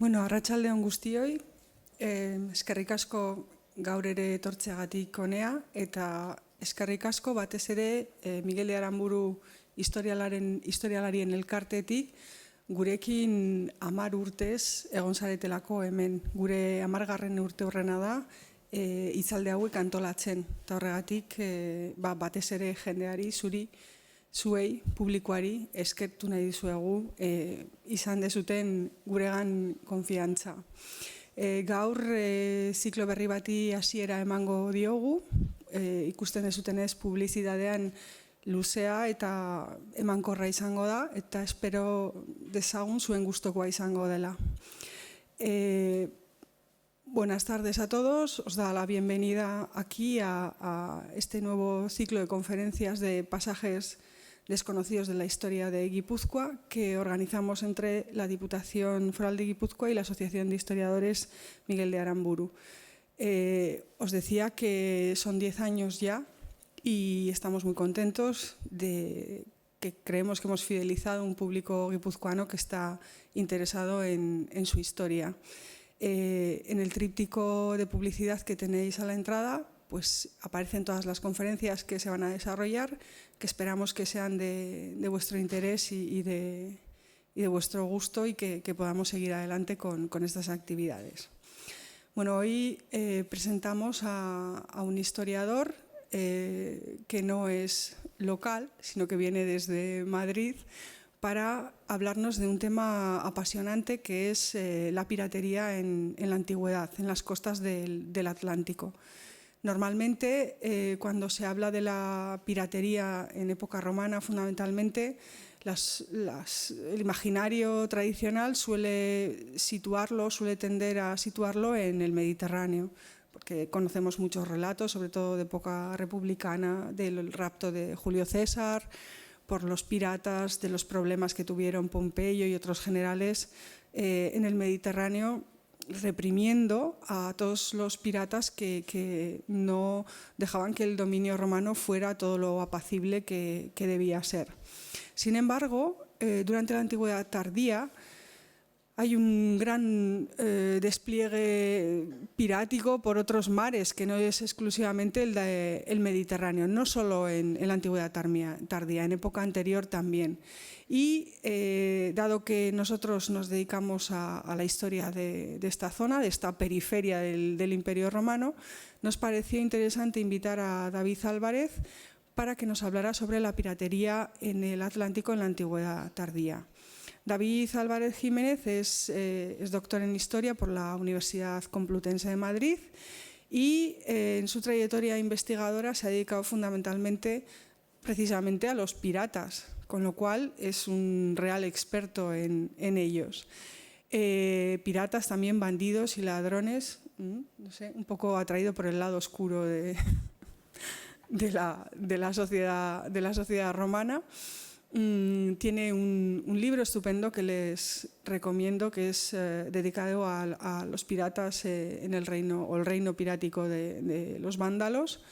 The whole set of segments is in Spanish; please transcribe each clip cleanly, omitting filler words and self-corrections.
Bueno, arratsaldeon guztioi, eskerrik asko gaur ere etortzeagatik honea, eta eskerrik asko batez ere Miguel de Aranburu historialarien elkartetik gurekin 10 urtez egon zaretelako hemen. Gure 10. urte horrena da hitzaldi hauek antolatzen, eta horregatik batez ere jendeari, zuei, publikoari, eskertu nahi dizuegu izan dezuten guregan konfiantza. Gaur ziklo berri bati hasiera emango diogu, ikusten dezutenez publizitatean luzea eta emankorra izango da, eta espero dezagun zuen gustokoa izango dela. Buenas tardes a todos, os da la bienvenida aquí a este nuevo ciclo de conferencias de pasajes desconocidos de la historia de Guipúzcoa que organizamos entre la Diputación Foral de Guipúzcoa y la Asociación de Historiadores Miguel de Aranburu. Os decía que son 10 años ya y estamos muy contentos de que creemos que hemos fidelizado un público guipuzcoano que está interesado en su historia. En el tríptico de publicidad que tenéis a la entrada, pues aparecen todas las conferencias que se van a desarrollar, que esperamos que sean de vuestro interés y de vuestro gusto y que podamos seguir adelante con estas actividades. Bueno, hoy presentamos a un historiador que no es local, sino que viene desde Madrid, para hablarnos de un tema apasionante que es la piratería en la antigüedad, en las costas del Atlántico. Normalmente, cuando se habla de la piratería en época romana, fundamentalmente, el imaginario tradicional suele tender a situarlo en el Mediterráneo, porque conocemos muchos relatos, sobre todo de época republicana, del rapto de Julio César, por los piratas, de los problemas que tuvieron Pompeyo y otros generales en el Mediterráneo, reprimiendo a todos los piratas que no dejaban que el dominio romano fuera todo lo apacible que debía ser. Sin embargo, durante la antigüedad tardía hay un gran despliegue pirático por otros mares, que no es exclusivamente el Mediterráneo, no solo en la antigüedad tardía, en época anterior también. Y dado que nosotros nos dedicamos a la historia de esta zona, de esta periferia del Imperio Romano, nos pareció interesante invitar a David Álvarez para que nos hablara sobre la piratería en el Atlántico en la antigüedad tardía. David Álvarez Jiménez es doctor en Historia por la Universidad Complutense de Madrid y en su trayectoria investigadora se ha dedicado fundamentalmente precisamente a los piratas, con lo cual es un real experto en ellos. Piratas, también bandidos y ladrones, no sé, un poco atraído por el lado oscuro de la sociedad romana. Tiene un libro estupendo que les recomiendo, que es dedicado a los piratas en el reino pirático de los vándalos.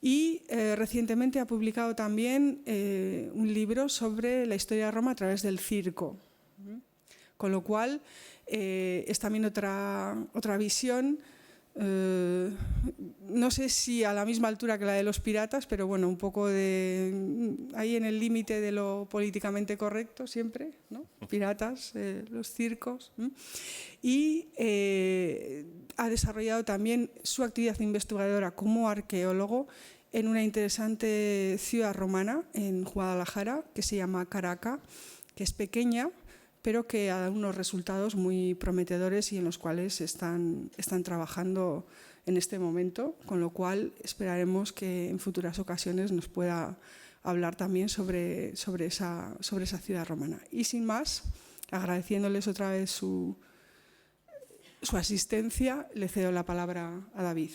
Y recientemente ha publicado también un libro sobre la historia de Roma a través del circo, con lo cual es también otra visión. No sé si a la misma altura que la de los piratas, pero bueno, un poco ahí en el límite de lo políticamente correcto siempre, ¿no? Piratas, los circos. Y ha desarrollado también su actividad investigadora como arqueólogo en una interesante ciudad romana en Guadalajara que se llama Caraca, que es pequeña, pero que ha dado unos resultados muy prometedores y en los cuales están trabajando en este momento, con lo cual esperaremos que en futuras ocasiones nos pueda hablar también sobre esa ciudad romana. Y sin más, agradeciéndoles otra vez su asistencia, le cedo la palabra a David.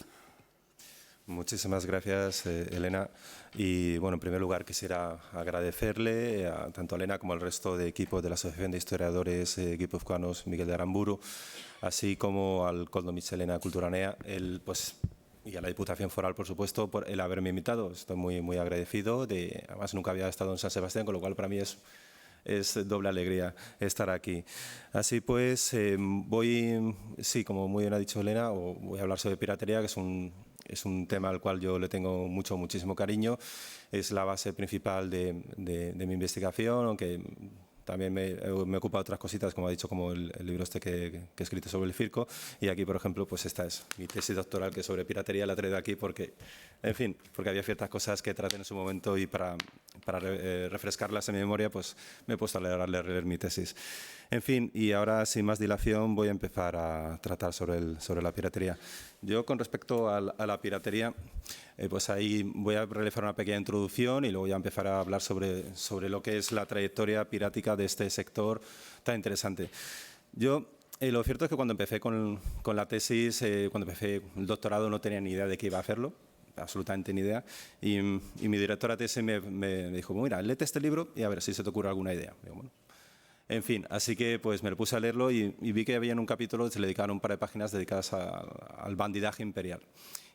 Muchísimas gracias, Elena. Y bueno, en primer lugar quisiera agradecerle tanto a Elena como al resto de equipo de la Asociación de Historiadores Guipuzcoanos Miguel de Aranburu, así como al Koldo Mitxelena Kulturanea, y a la Diputación Foral, por supuesto, por el haberme invitado. Estoy muy agradecido. Además, nunca había estado en San Sebastián, con lo cual para mí es es doble alegría estar aquí. Así pues, sí, como muy bien ha dicho Elena, voy a hablar sobre piratería, que es un tema al cual yo le tengo muchísimo cariño. Es la base principal de mi investigación, aunque también me ocupa de otras cositas, como ha dicho, como el libro este que he escrito sobre el circo. Y aquí, por ejemplo, pues esta es mi tesis doctoral, que es sobre piratería. La he traído aquí porque, en fin, porque había ciertas cosas que traté en su momento y para refrescarlas en mi memoria, pues me he puesto a leer mi tesis. En fin, y ahora, sin más dilación, voy a empezar a tratar sobre la piratería. Yo, con respecto a la piratería, pues ahí voy a realizar una pequeña introducción y luego voy a empezar a hablar sobre lo que es la trayectoria pirática de este sector tan interesante. Yo, lo cierto es que cuando empecé con la tesis, cuando empecé el doctorado, no tenía ni idea de que iba a hacerlo, absolutamente ni idea, y mi directora de tesis me dijo, mira, léete este libro y a ver si se te ocurre alguna idea. Digo, bueno. En fin, así que pues me lo puse a leerlo y vi que había en un capítulo que se le dedicaron un par de páginas dedicadas al bandidaje imperial.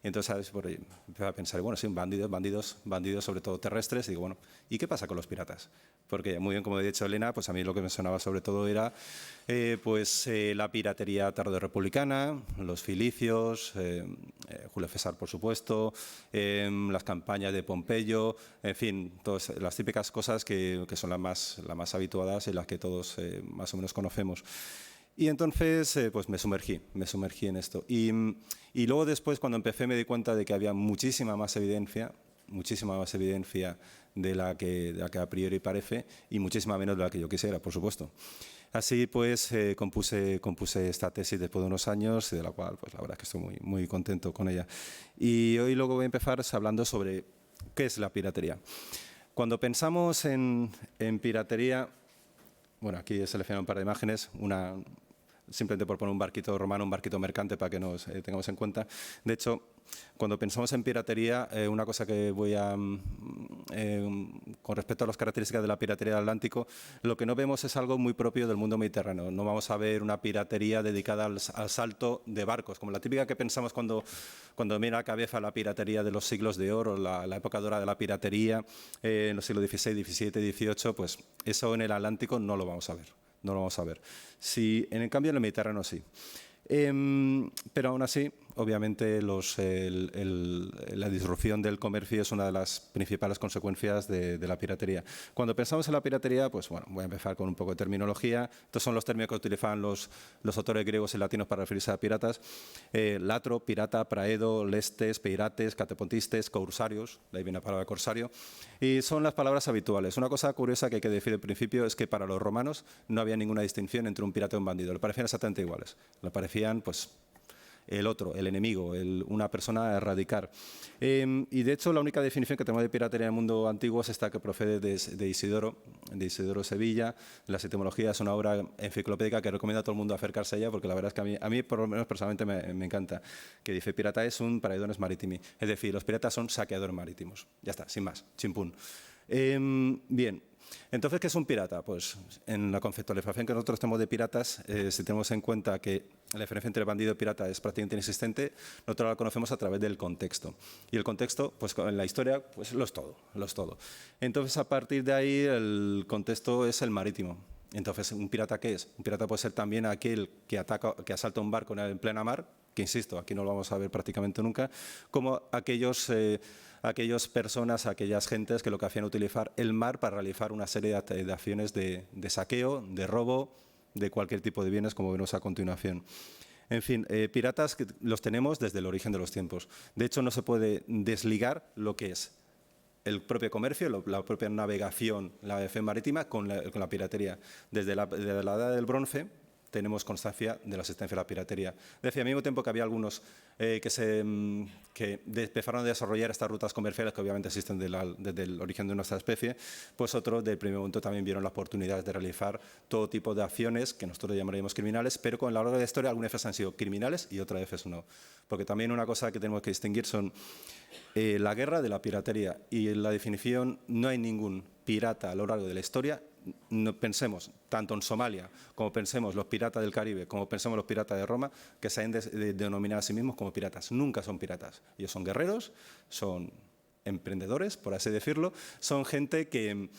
Y entonces, ¿sabes? Por ahí empecé a pensar, bueno, sí, bandidos sobre todo terrestres. Y digo, bueno, ¿y qué pasa con los piratas? Porque, muy bien, como ha dicho Elena, pues a mí lo que me sonaba sobre todo era la piratería tardo-republicana, los filicios, Julio César, por supuesto, las campañas de Pompeyo, en fin, todas las típicas cosas que son las más habituadas y las que todos más o menos conocemos. Y entonces pues me sumergí en esto. Y luego después, cuando empecé, me di cuenta de que había muchísima más evidencia de la que a priori parece y muchísima menos de la que yo quisiera, por supuesto. Así pues, compuse esta tesis después de unos años, de la cual pues la verdad es que estoy muy contento con ella. Y hoy luego voy a empezar hablando sobre qué es la piratería. Cuando pensamos en piratería, bueno, aquí he seleccionado un par de imágenes, simplemente por poner un barquito romano, un barquito mercante para que nos tengamos en cuenta. De hecho, cuando pensamos en piratería, una cosa que con respecto a las características de la piratería del Atlántico, lo que no vemos es algo muy propio del mundo mediterráneo. No vamos a ver una piratería dedicada al asalto de barcos, como la típica que pensamos cuando viene a la cabeza la piratería de los siglos de oro, la época dorada de la piratería, en los siglos XVI, XVII, XVIII, pues eso en el Atlántico no lo vamos a ver. No lo vamos a ver. Sí, en cambio, en el Mediterráneo sí. Pero aún así, obviamente, la disrupción del comercio es una de las principales consecuencias de la piratería. Cuando pensamos en la piratería, pues bueno, voy a empezar con un poco de terminología. Estos son los términos que utilizaban los autores griegos y latinos para referirse a piratas. Latro, pirata, praedo, lestes, peirates, catepontistes, corsarios, de ahí viene la palabra corsario, y son las palabras habituales. Una cosa curiosa que hay que decir al principio es que para los romanos no había ninguna distinción entre un pirata y un bandido, le parecían exactamente iguales, le parecían pues el otro, el enemigo, una persona a erradicar. Y de hecho la única definición que tenemos de piratería en el mundo antiguo es esta que procede de Isidoro Sevilla. Las etimologías es una obra enciclopédica que recomiendo a todo el mundo acercarse a ella, porque la verdad es que a mí por lo menos personalmente me encanta, que dice pirata es un paraedones maritimi, es decir, los piratas son saqueadores marítimos. Ya está, sin más, chimpún. Bien. Entonces, ¿qué es un pirata? Pues en la conceptualización que nosotros tenemos de piratas, si tenemos en cuenta que la diferencia entre bandido y pirata es prácticamente inexistente, nosotros la conocemos a través del contexto. Y el contexto, pues en la historia, pues lo es todo. Entonces, a partir de ahí, el contexto es el marítimo. Entonces, ¿un pirata qué es? Un pirata puede ser también aquel que asalta un barco en plena mar, que insisto, aquí no lo vamos a ver prácticamente nunca, como aquellas personas, aquellas gentes que lo que hacían utilizar el mar para realizar una serie de acciones de saqueo, de robo, de cualquier tipo de bienes, como vemos a continuación. En fin, piratas que los tenemos desde el origen de los tiempos. De hecho, no se puede desligar lo que es el propio comercio, la propia navegación marítima con la piratería. Desde la edad del bronce tenemos constancia de la existencia de la piratería. Decía, al mismo tiempo que había algunos que empezaron a desarrollar estas rutas comerciales que obviamente existen desde el origen de nuestra especie, pues otros del primer momento también vieron la oportunidad de realizar todo tipo de acciones que nosotros llamaríamos criminales, pero con la larga de la historia algunas veces han sido criminales y otras veces no. Porque también una cosa que tenemos que distinguir son la guerra de la piratería, y en la definición no hay ningún pirata a lo largo de la historia. No pensemos tanto en Somalia como pensemos los piratas del Caribe, como pensemos los piratas de Roma, que se han denominado a sí mismos como piratas. Nunca son piratas. Ellos son guerreros, son emprendedores, por así decirlo, son gente que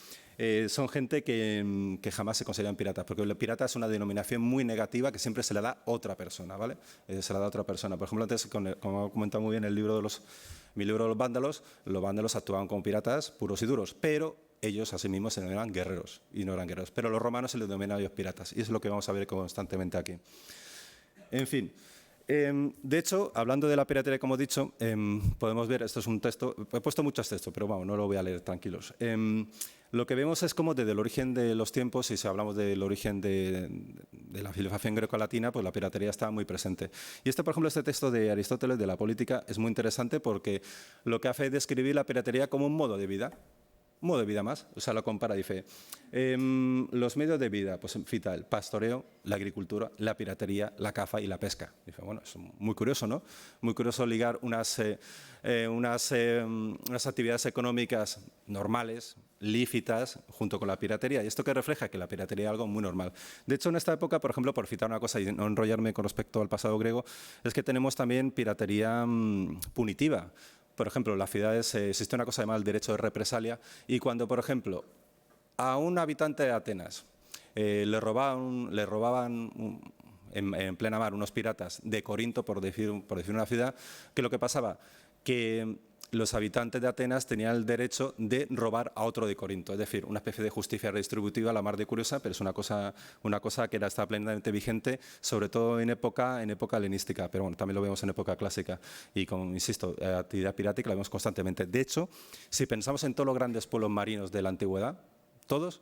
jamás se consideran piratas, porque el pirata es una denominación muy negativa que siempre se le da a otra persona, ¿vale? Se le da a otra persona. Por ejemplo, antes, como ha comentado muy bien mi libro de los vándalos actuaban como piratas puros y duros, pero ellos asimismo se denominaban guerreros, y no eran guerreros. Pero los romanos se les denominan a ellos piratas, y eso es lo que vamos a ver constantemente aquí. En fin. De hecho, hablando de la piratería, como he dicho, podemos ver, esto es un texto, he puesto muchos textos, pero vamos, no lo voy a leer, tranquilos. Lo que vemos es como desde el origen de los tiempos, y si hablamos del origen de la filosofía greco-latina, pues la piratería estaba muy presente. Y por ejemplo, este texto de Aristóteles, de la Política, es muy interesante porque lo que hace es describir la piratería como un modo de vida. Un modo de vida más, o sea, lo compara, dice, los medios de vida, pues cita el pastoreo, la agricultura, la piratería, la caza y la pesca. Dice, bueno, es muy curioso, ¿no? Muy curioso ligar unas actividades económicas normales, lícitas, junto con la piratería. Y esto que refleja que la piratería es algo muy normal. De hecho, en esta época, por ejemplo, por citar una cosa y no enrollarme con respecto al pasado griego, es que tenemos también piratería punitiva. Por ejemplo, en las ciudades existe una cosa llamada el derecho de represalia, y cuando, por ejemplo, a un habitante de Atenas le robaban en plena mar unos piratas de Corinto, por decir una ciudad, ¿qué es lo que pasaba? Que los habitantes de Atenas tenían el derecho de robar a otro de Corinto, es decir, una especie de justicia redistributiva, la mar de curiosa, pero es una cosa que está plenamente vigente, sobre todo en época helenística, pero bueno, también lo vemos en época clásica y, insisto, actividad pirática la vemos constantemente. De hecho, si pensamos en todos los grandes pueblos marinos de la antigüedad, todos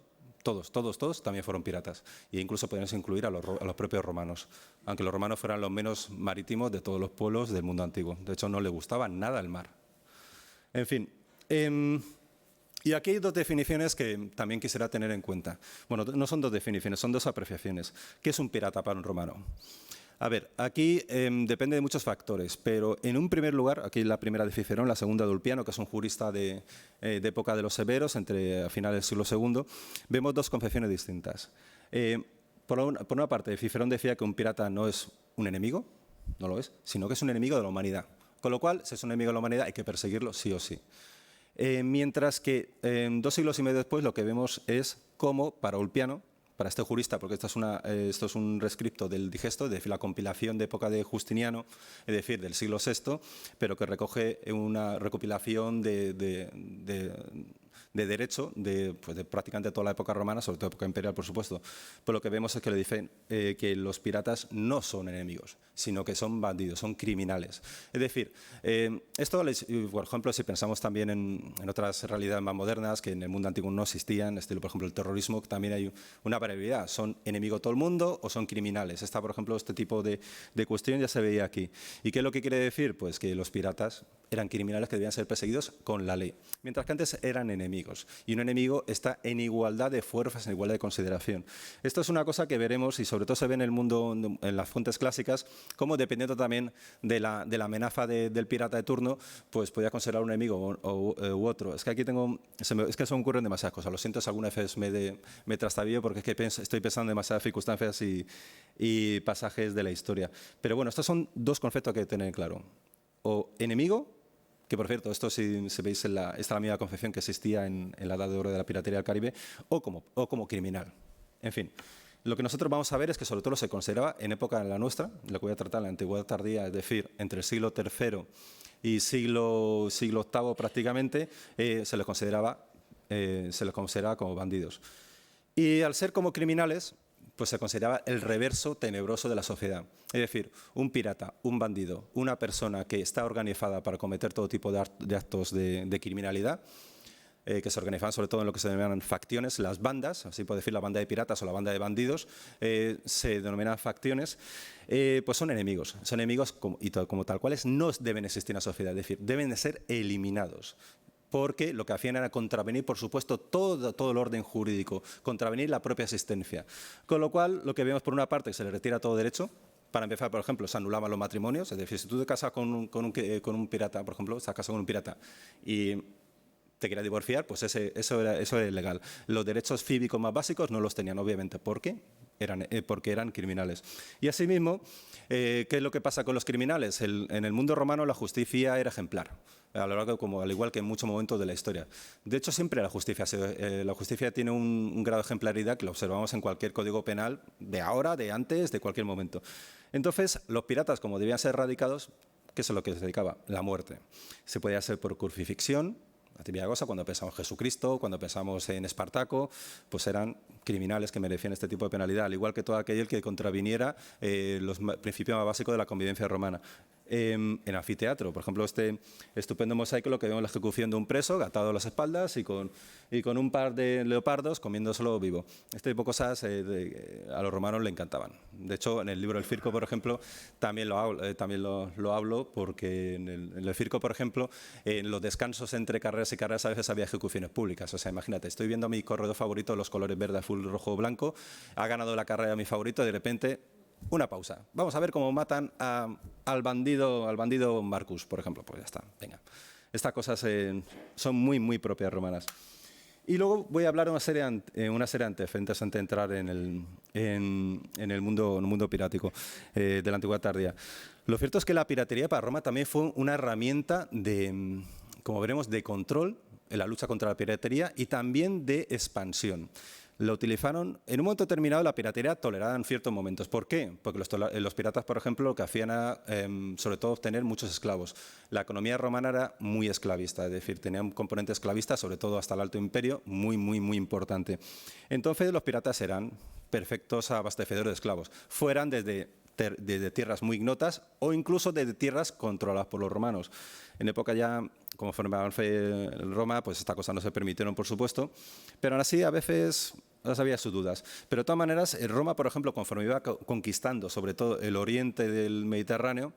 también fueron piratas, e incluso podemos incluir a los propios romanos, aunque los romanos fueran los menos marítimos de todos los pueblos del mundo antiguo. De hecho, no les gustaba nada el mar. En fin, y aquí hay dos definiciones que también quisiera tener en cuenta. Bueno, no son dos definiciones, son dos apreciaciones. ¿Qué es un pirata para un romano? A ver, aquí depende de muchos factores, pero en un primer lugar, aquí la primera de Cicerón, la segunda de Ulpiano, que es un jurista de época de los severos, a finales del siglo II, vemos dos concepciones distintas. Por una parte, Cicerón decía que un pirata no es un enemigo, no lo es, sino que es un enemigo de la humanidad. Con lo cual, si es un enemigo de la humanidad, hay que perseguirlo sí o sí. Mientras que 2 siglos y medio después lo que vemos es cómo para Ulpiano, para este jurista, porque esto es un rescripto del Digesto, es decir, la compilación de época de Justiniano, es decir, del siglo VI, pero que recoge una recopilación de derecho de prácticamente toda la época romana, sobre todo época imperial, por supuesto. Pues lo que vemos es que le dicen que los piratas no son enemigos, sino que son bandidos, son criminales. Es decir, esto, por ejemplo, si pensamos también en otras realidades más modernas que en el mundo antiguo no existían, estilo, por ejemplo, el terrorismo, también hay una variabilidad. ¿Son enemigos todo el mundo o son criminales? Por ejemplo, este tipo de cuestión ya se veía aquí. ¿Y qué es lo que quiere decir? Pues que los piratas eran criminales que debían ser perseguidos con la ley, mientras que antes eran enemigos. Y un enemigo está en igualdad de fuerzas, en igualdad de consideración. Esto es una cosa que veremos y sobre todo se ve en el mundo, en las fuentes clásicas, como dependiendo también de la amenaza del pirata de turno, pues podía considerar un enemigo u otro. Es que aquí es que se me ocurren demasiadas cosas. Lo siento si alguna vez me trastabillo porque es que estoy pensando en demasiadas circunstancias y pasajes de la historia. Pero bueno, estos son dos conceptos que hay que tener claro. O enemigo, que por cierto, esto si veis esta es la misma concepción que existía en la Edad de Oro de la piratería del Caribe, o como criminal. En fin, lo que nosotros vamos a ver es que sobre todo se consideraba en época la nuestra, lo que voy a tratar en la antigüedad tardía, es decir, entre el siglo III y siglo VIII prácticamente, se les consideraba como bandidos. Y al ser como criminales, pues se consideraba el reverso tenebroso de la sociedad. Es decir, un pirata, un bandido, una persona que está organizada para cometer todo tipo de actos de criminalidad, que se organizaban sobre todo en lo que se denominan facciones, las bandas, así puedo decir la banda de piratas o la banda de bandidos, se denominan facciones, pues son enemigos y como tal cuales no deben existir en la sociedad, es decir, deben de ser eliminados. Porque lo que hacían era contravenir, por supuesto, todo el orden jurídico, contravenir la propia existencia. Con lo cual, lo que vemos por una parte, se le retira todo derecho. Para empezar, por ejemplo, se anulaban los matrimonios. Es decir, si tú te casas con un pirata, por ejemplo, estás casado con un pirata y te quieres divorciar, pues eso era ilegal. Los derechos cívicos más básicos no los tenían, obviamente. ¿Por qué? porque eran criminales. Y asimismo, ¿qué es lo que pasa con los criminales? En el mundo romano la justicia era ejemplar, a lo largo, al igual que en muchos momentos de la historia. De hecho, siempre la justicia tiene un grado de ejemplaridad que lo observamos en cualquier código penal, de ahora, de antes, de cualquier momento. Entonces, los piratas, como debían ser erradicados, ¿qué es lo que se dedicaba? La muerte. Se podía hacer por crucifixión, la típica cosa, cuando pensamos en Jesucristo, cuando pensamos en Espartaco, pues eran criminales que merecían este tipo de penalidad, al igual que todo aquel que contraviniera los principios más básicos de la convivencia romana. En anfiteatro, por ejemplo, este estupendo mosaico, lo que vemos en la ejecución de un preso atado a las espaldas y con un par de leopardos comiéndoselo vivo. Este tipo de cosas a los romanos le encantaban. De hecho, en el libro El Circo, por ejemplo, también lo hablo porque en el Circo, por ejemplo, en los descansos entre carreras y carreras a veces había ejecuciones públicas. O sea, imagínate, estoy viendo a mi corredor favorito, los colores verde, azul, rojo, blanco, ha ganado la carrera mi favorito y de repente una pausa. Vamos a ver cómo matan al bandido Marcus, por ejemplo. Pues ya está, venga. Estas cosas son muy, muy propias romanas. Y luego voy a hablar de una serie de antecedentes antes de entrar en el mundo pirático de la antigüedad tardía. Lo cierto es que la piratería para Roma también fue una herramienta de, como veremos, de control en la lucha contra la piratería y también de expansión. Lo utilizaron en un momento determinado, la piratería tolerada en ciertos momentos. ¿Por qué? Porque los piratas, por ejemplo, lo que hacían era, sobre todo, obtener muchos esclavos. La economía romana era muy esclavista, es decir, tenía un componente esclavista, sobre todo hasta el Alto Imperio, muy, muy, muy importante. Entonces, los piratas eran perfectos abastecedores de esclavos, fueran desde tierras muy ignotas o incluso desde tierras controladas por los romanos. En época ya, como formaba Roma, pues estas cosas no se permitieron, por supuesto, pero aún así a veces había sus dudas. Pero de todas maneras, Roma, por ejemplo, conforme iba conquistando sobre todo el oriente del Mediterráneo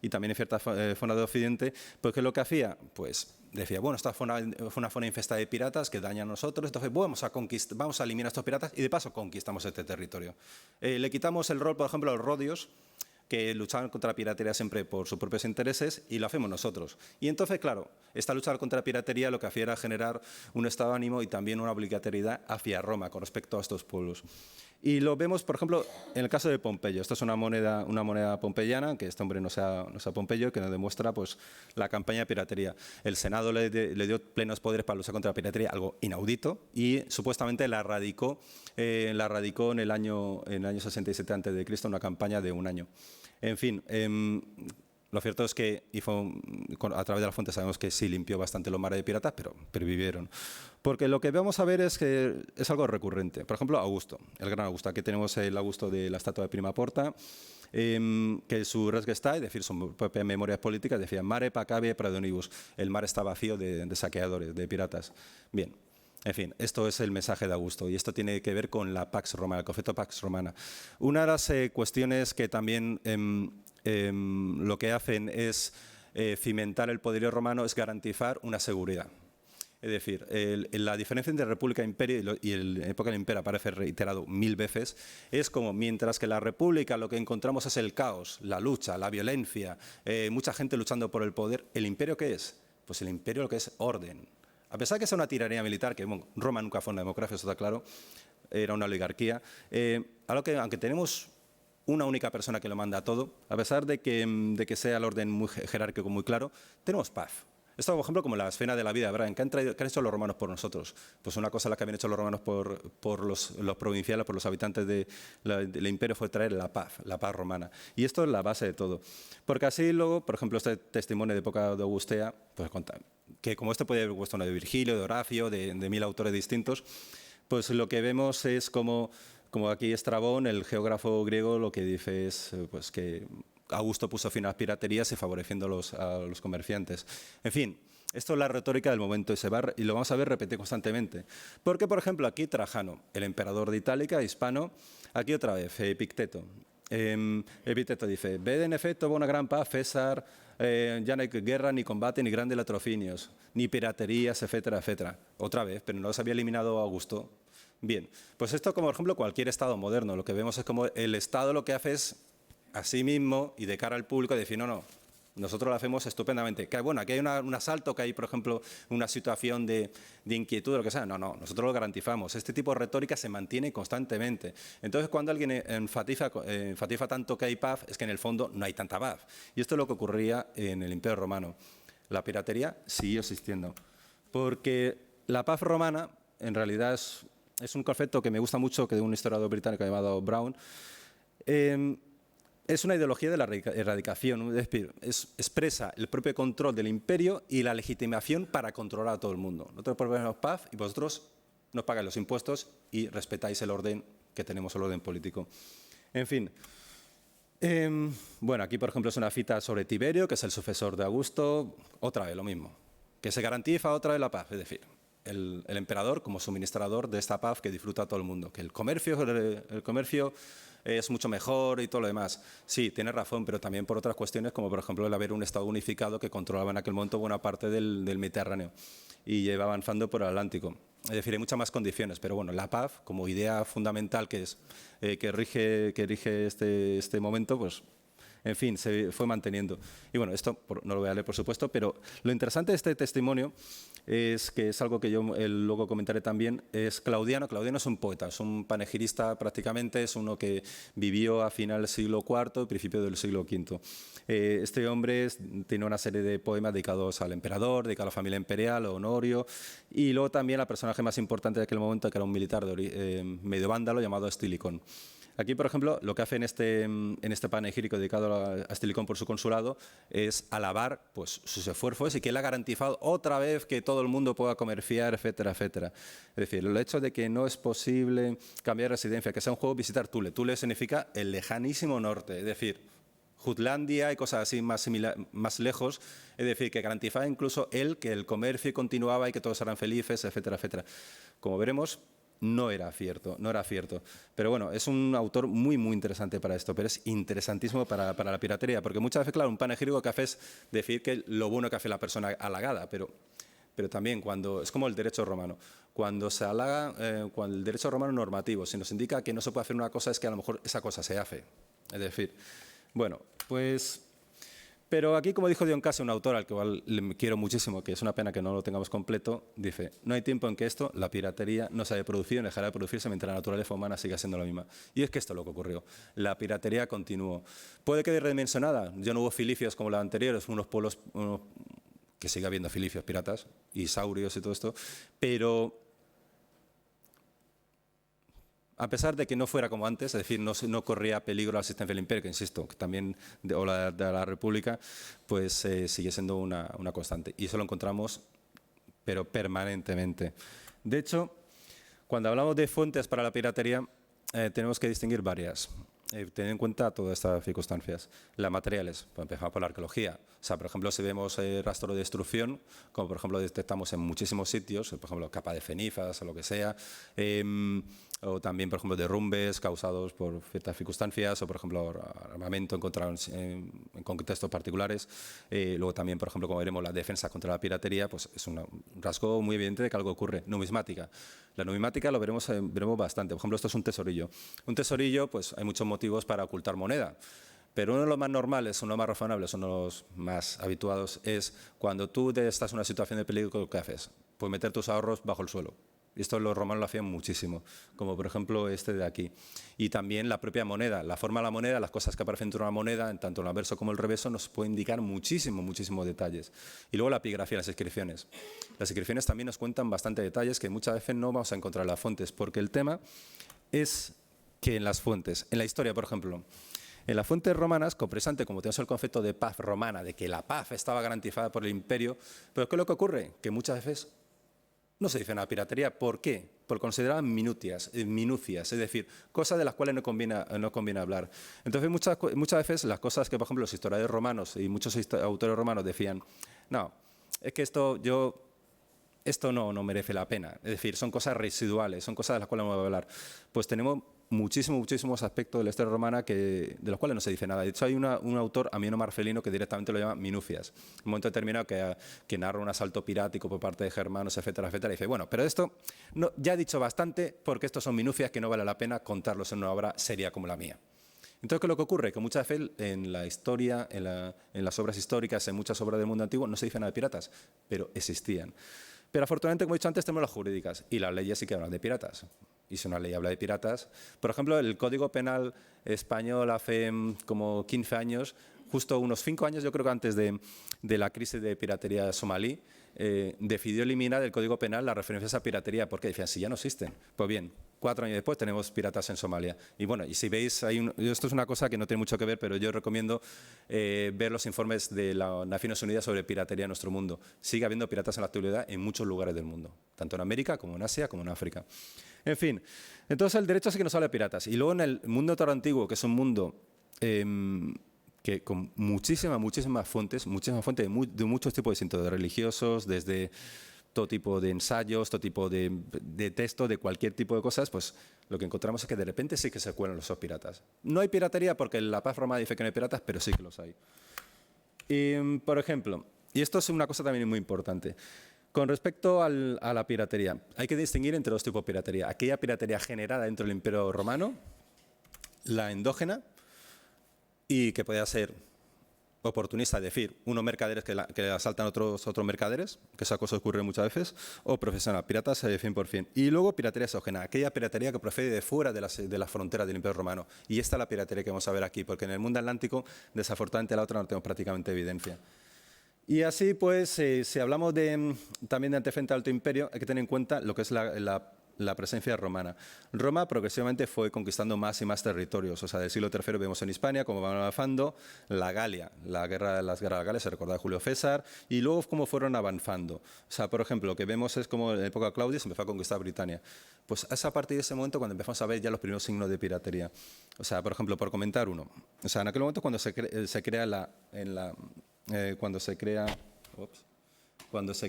y también en ciertas zonas de Occidente, pues ¿qué es lo que hacía? Pues decía, bueno, esta fue una zona infestada de piratas que dañan a nosotros, entonces vamos a eliminar a estos piratas y de paso conquistamos este territorio. Le quitamos el rol, por ejemplo, a los rodios, que luchaban contra la piratería siempre por sus propios intereses, y lo hacemos nosotros. Y entonces, claro, esta lucha contra la piratería lo que hacía era generar un estado de ánimo y también una obligatoriedad hacia Roma con respecto a estos pueblos. Y lo vemos, por ejemplo, en el caso de Pompeyo. Esto es una moneda pompeyana, que este hombre no sea Pompeyo, que nos demuestra pues, la campaña de piratería. El Senado le dio plenos poderes para luchar contra la piratería, algo inaudito, y supuestamente la radicó en el año 67 a.C., una campaña de un año. En fin, lo cierto es que a través de la fuente sabemos que sí limpió bastante los mares de piratas, pero vivieron. Porque lo que vamos a ver es que es algo recurrente. Por ejemplo, Augusto, el gran Augusto. Aquí tenemos el Augusto de la estatua de Prima Porta, que su res gestae, es decir, sus propias memorias políticas, decía mare pacave pradonibus. El mar está vacío de saqueadores, de piratas. Bien. En fin, esto es el mensaje de Augusto y esto tiene que ver con la Pax Romana, el concepto Pax Romana. Una de las cuestiones que también lo que hacen es cimentar el poderío romano es garantizar una seguridad. Es decir, la diferencia entre república e imperio y la época del imperio aparece reiterado 1000 veces, es como mientras que la república lo que encontramos es el caos, la lucha, la violencia, mucha gente luchando por el poder. ¿El imperio qué es? Pues el imperio lo que es orden. A pesar de que sea una tiranía militar, que bueno, Roma nunca fue una democracia, eso está claro, era una oligarquía, algo que aunque tenemos una única persona que lo manda todo, a pesar de que sea el orden muy jerárquico, muy claro, tenemos paz. Esto, por ejemplo, como la esfera de la vida de Abraham. ¿Qué han hecho los romanos por nosotros? Pues una cosa la que habían hecho los romanos por los provinciales, por los habitantes del imperio, fue traer la paz romana. Y esto es la base de todo. Porque así luego, por ejemplo, este testimonio de época de Augustea, pues cuenta que como este puede haber puesto uno de Virgilio, de Horacio, de 1000 autores distintos, pues lo que vemos es como aquí Estrabón, el geógrafo griego, lo que dice es pues que Augusto puso fin a las piraterías y favoreciendo a los comerciantes. En fin, esto es la retórica del momento y lo vamos a ver repetir constantemente. Porque, por ejemplo, aquí Trajano, el emperador de Itálica, hispano, aquí otra vez, Epicteto. Epicteto dice, ved en efecto una gran paz, César, ya no hay guerra, ni combate, ni grandes latrocinios, ni piraterías, etcétera, etcétera. Otra vez, pero no los había eliminado Augusto. Bien, pues esto como por ejemplo cualquier Estado moderno, lo que vemos es como el Estado lo que hace es a sí mismo y de cara al público decir, no, nosotros lo hacemos estupendamente. Que bueno, que hay un asalto, que hay, por ejemplo, una situación de inquietud o lo que sea. No, nosotros lo garantizamos. Este tipo de retórica se mantiene constantemente. Entonces, cuando alguien enfatiza tanto que hay paz, es que en el fondo no hay tanta paz. Y esto es lo que ocurría en el Imperio Romano. La piratería siguió existiendo. Porque la paz romana, en realidad, es un concepto que me gusta mucho, que de un historiador británico llamado Brown. Es una ideología de la erradicación, es decir, expresa el propio control del imperio y la legitimación para controlar a todo el mundo. Nosotros proponemos paz y vosotros nos pagáis los impuestos y respetáis el orden que tenemos, el orden político. En fin, bueno, aquí por ejemplo es una cita sobre Tiberio, que es el sucesor de Augusto, otra vez lo mismo, que se garantiza otra vez la paz, es decir, el emperador como suministrador de esta paz que disfruta todo el mundo, que el comercio es mucho mejor y todo lo demás. Sí, tiene razón, pero también por otras cuestiones, como por ejemplo el haber un Estado unificado que controlaba en aquel momento buena parte del Mediterráneo y iba avanzando por el Atlántico. Es decir, hay muchas más condiciones, pero bueno, la paz como idea fundamental que rige este momento, pues en fin, se fue manteniendo. Y bueno, esto no lo voy a leer, por supuesto, pero lo interesante de este testimonio es que es algo que yo luego comentaré también, es Claudiano. Claudiano es un poeta, es un panegirista prácticamente, es uno que vivió a final del siglo IV, principio del siglo V. Este hombre tiene una serie de poemas dedicados al emperador, dedicados a la familia imperial, a Honorio, y luego también al personaje más importante de aquel momento, que era un militar medio vándalo llamado Estilicón. Aquí, por ejemplo, lo que hace en este panegírico dedicado a Estilicón por su consulado es alabar pues, sus esfuerzos y que él ha garantizado otra vez que todo el mundo pueda comerciar, etcétera, etcétera. Es decir, el hecho de que no es posible cambiar de residencia, que sea un juego visitar Thule. Thule significa el lejanísimo norte, es decir, Jutlandia y cosas así más lejos, es decir, que garantizaba incluso él que el comercio continuaba y que todos eran felices, etcétera, etcétera. Como veremos, no era cierto. Pero bueno, es un autor muy, muy interesante para esto, pero es interesantísimo para la piratería, porque muchas veces, claro, un panegírico que hace es decir que lo bueno que hace la persona halagada, pero también cuando es como el derecho romano. Cuando se halaga, cuando el derecho romano normativo, si nos indica que no se puede hacer una cosa, es que a lo mejor esa cosa se hace. Es decir, bueno, pues... Pero aquí, como dijo Dion Casio, un autor al que igual le quiero muchísimo, que es una pena que no lo tengamos completo, dice: no hay tiempo en que la piratería, no se haya producido ni dejará de producirse mientras la naturaleza humana siga siendo la misma. Y es que esto es lo que ocurrió. La piratería continuó. Puede que redimensionada. Ya no hubo filicios como las anteriores, unos pueblos que sigue habiendo filicios piratas y saurios y todo esto, pero... A pesar de que no fuera como antes, es decir, no corría peligro la existencia del imperio, que insisto, que también, o la de la República, pues sigue siendo una constante. Y eso lo encontramos, pero permanentemente. De hecho, cuando hablamos de fuentes para la piratería, tenemos que distinguir varias. Tener en cuenta todas estas circunstancias. Las materiales, pues empezamos por la arqueología. O sea, por ejemplo, si vemos rastro de destrucción, como por ejemplo detectamos en muchísimos sitios, por ejemplo, capa de cenizas o lo que sea, o también, por ejemplo, derrumbes causados por ciertas circunstancias, o por ejemplo, armamento encontrado en contextos particulares. Luego también, por ejemplo, como veremos, la defensa contra la piratería, pues es un rasgo muy evidente de que algo ocurre. Numismática. La numismática lo veremos bastante. Por ejemplo, esto es un tesorillo. Un tesorillo, pues hay muchos motivos para ocultar moneda. Pero uno de los más normales, uno de los más razonables, uno de los más habituados es cuando tú estás en una situación de peligro, ¿qué haces? Pues meter tus ahorros bajo el suelo. Esto los romanos lo hacían muchísimo, como por ejemplo este de aquí. Y también la propia moneda, la forma de la moneda, las cosas que aparecen dentro de una moneda, tanto el anverso como el reverso, nos puede indicar muchísimos detalles. Y luego la epigrafía, las inscripciones. Las inscripciones también nos cuentan bastante detalles que muchas veces no vamos a encontrar en las fuentes, porque el tema es que en las fuentes, en la historia, por ejemplo, en las fuentes romanas, compresante, como tenemos el concepto de paz romana, de que la paz estaba garantizada por el imperio, pero ¿qué es lo que ocurre? Que muchas veces no se dice nada de piratería. ¿Por qué? Porque consideraban minucias, es decir, cosas de las cuales no conviene hablar. Entonces, muchas veces las cosas que, por ejemplo, los historiadores romanos y muchos autores romanos decían, no, es que esto no merece la pena. Es decir, son cosas residuales, son cosas de las cuales no voy a hablar. Pues tenemos muchísimos aspectos de la historia romana de los cuales no se dice nada. De hecho, hay un autor, Amiano Marcelino, que directamente lo llama minucias. En un momento determinado que narra un asalto pirático por parte de germanos, etcétera, etcétera. Y dice, bueno, pero esto ya he dicho bastante porque estos son minucias que no vale la pena contarlos en una obra seria como la mía. Entonces, ¿qué es lo que ocurre? Que muchas veces en la historia, en las obras históricas, en muchas obras del mundo antiguo, no se dice nada de piratas, pero existían. Pero afortunadamente, como he dicho antes, tenemos las jurídicas y las leyes sí que hablan de piratas. Y si una ley habla de piratas, por ejemplo, el Código Penal español hace como 15 años, justo unos 5 años, yo creo que antes de la crisis de piratería somalí, decidió eliminar del Código Penal las referencias a piratería, porque decían, si ya no existen. Pues bien, 4 años después tenemos piratas en Somalia. Y bueno, y si veis, esto es una cosa que no tiene mucho que ver, pero yo recomiendo ver los informes de las Naciones Unidas sobre piratería en nuestro mundo. Sigue habiendo piratas en la actualidad en muchos lugares del mundo, tanto en América como en Asia como en África. En fin, entonces el derecho sí que nos habla de piratas. Y luego en el mundo toro antiguo, que es un mundo que con muchísimas fuentes de muchos tipos distintos, de religiosos, desde todo tipo de ensayos, todo tipo de texto, de cualquier tipo de cosas, pues lo que encontramos es que de repente sí que se cuelan los piratas. No hay piratería porque la paz romana dice que no hay piratas, pero sí que los hay. Y, por ejemplo, y esto es una cosa también muy importante, con respecto a la piratería, hay que distinguir entre dos tipos de piratería. Aquella piratería generada dentro del Imperio Romano, la endógena, y que podía ser oportunista, es decir, unos mercaderes que asaltan otros mercaderes, que esa cosa ocurre muchas veces, o profesional, piratas 100%. Y luego piratería exógena, aquella piratería que procede de fuera de las fronteras del Imperio Romano. Y esta es la piratería que vamos a ver aquí, porque en el mundo atlántico, desafortunadamente, la otra no tenemos prácticamente evidencia. Y así, pues, si hablamos también de antecedente al Alto Imperio, hay que tener en cuenta lo que es la presencia romana. Roma progresivamente fue conquistando más y más territorios. O sea, del siglo III vemos en Hispania cómo van avanzando, la Galia, las guerras de las Galias, se recuerda a Julio César, y luego cómo fueron avanzando. O sea, por ejemplo, lo que vemos es como en la época de Claudio se empezó a conquistar Britania. Pues es a partir de ese momento cuando empezamos a ver ya los primeros signos de piratería. O sea, por ejemplo, por comentar uno. O sea, en aquel momento cuando se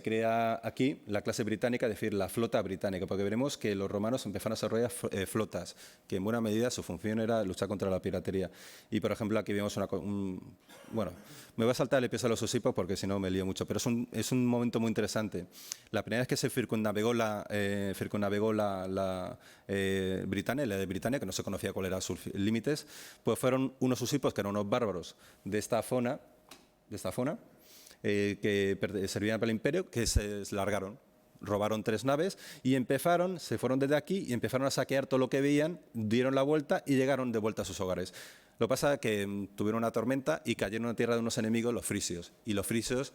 crea aquí la clase británica, es decir, la flota británica, porque veremos que los romanos empezaron a desarrollar flotas, que en buena medida su función era luchar contra la piratería. Y, por ejemplo, aquí vemos bueno, me voy a saltar el episodio de los Usipos porque si no me lío mucho, pero es un momento muy interesante. La primera vez que se circunnavegó la Britania, la de Britania, que no se conocía cuáles eran sus límites, pues fueron unos Usipos que eran unos bárbaros de esta zona, que servían para el imperio, que se largaron, robaron 3 naves y se fueron desde aquí y empezaron a saquear todo lo que veían, dieron la vuelta y llegaron de vuelta a sus hogares. Lo que pasa es que tuvieron una tormenta y cayeron a tierra de unos enemigos, los frisios, y los frisios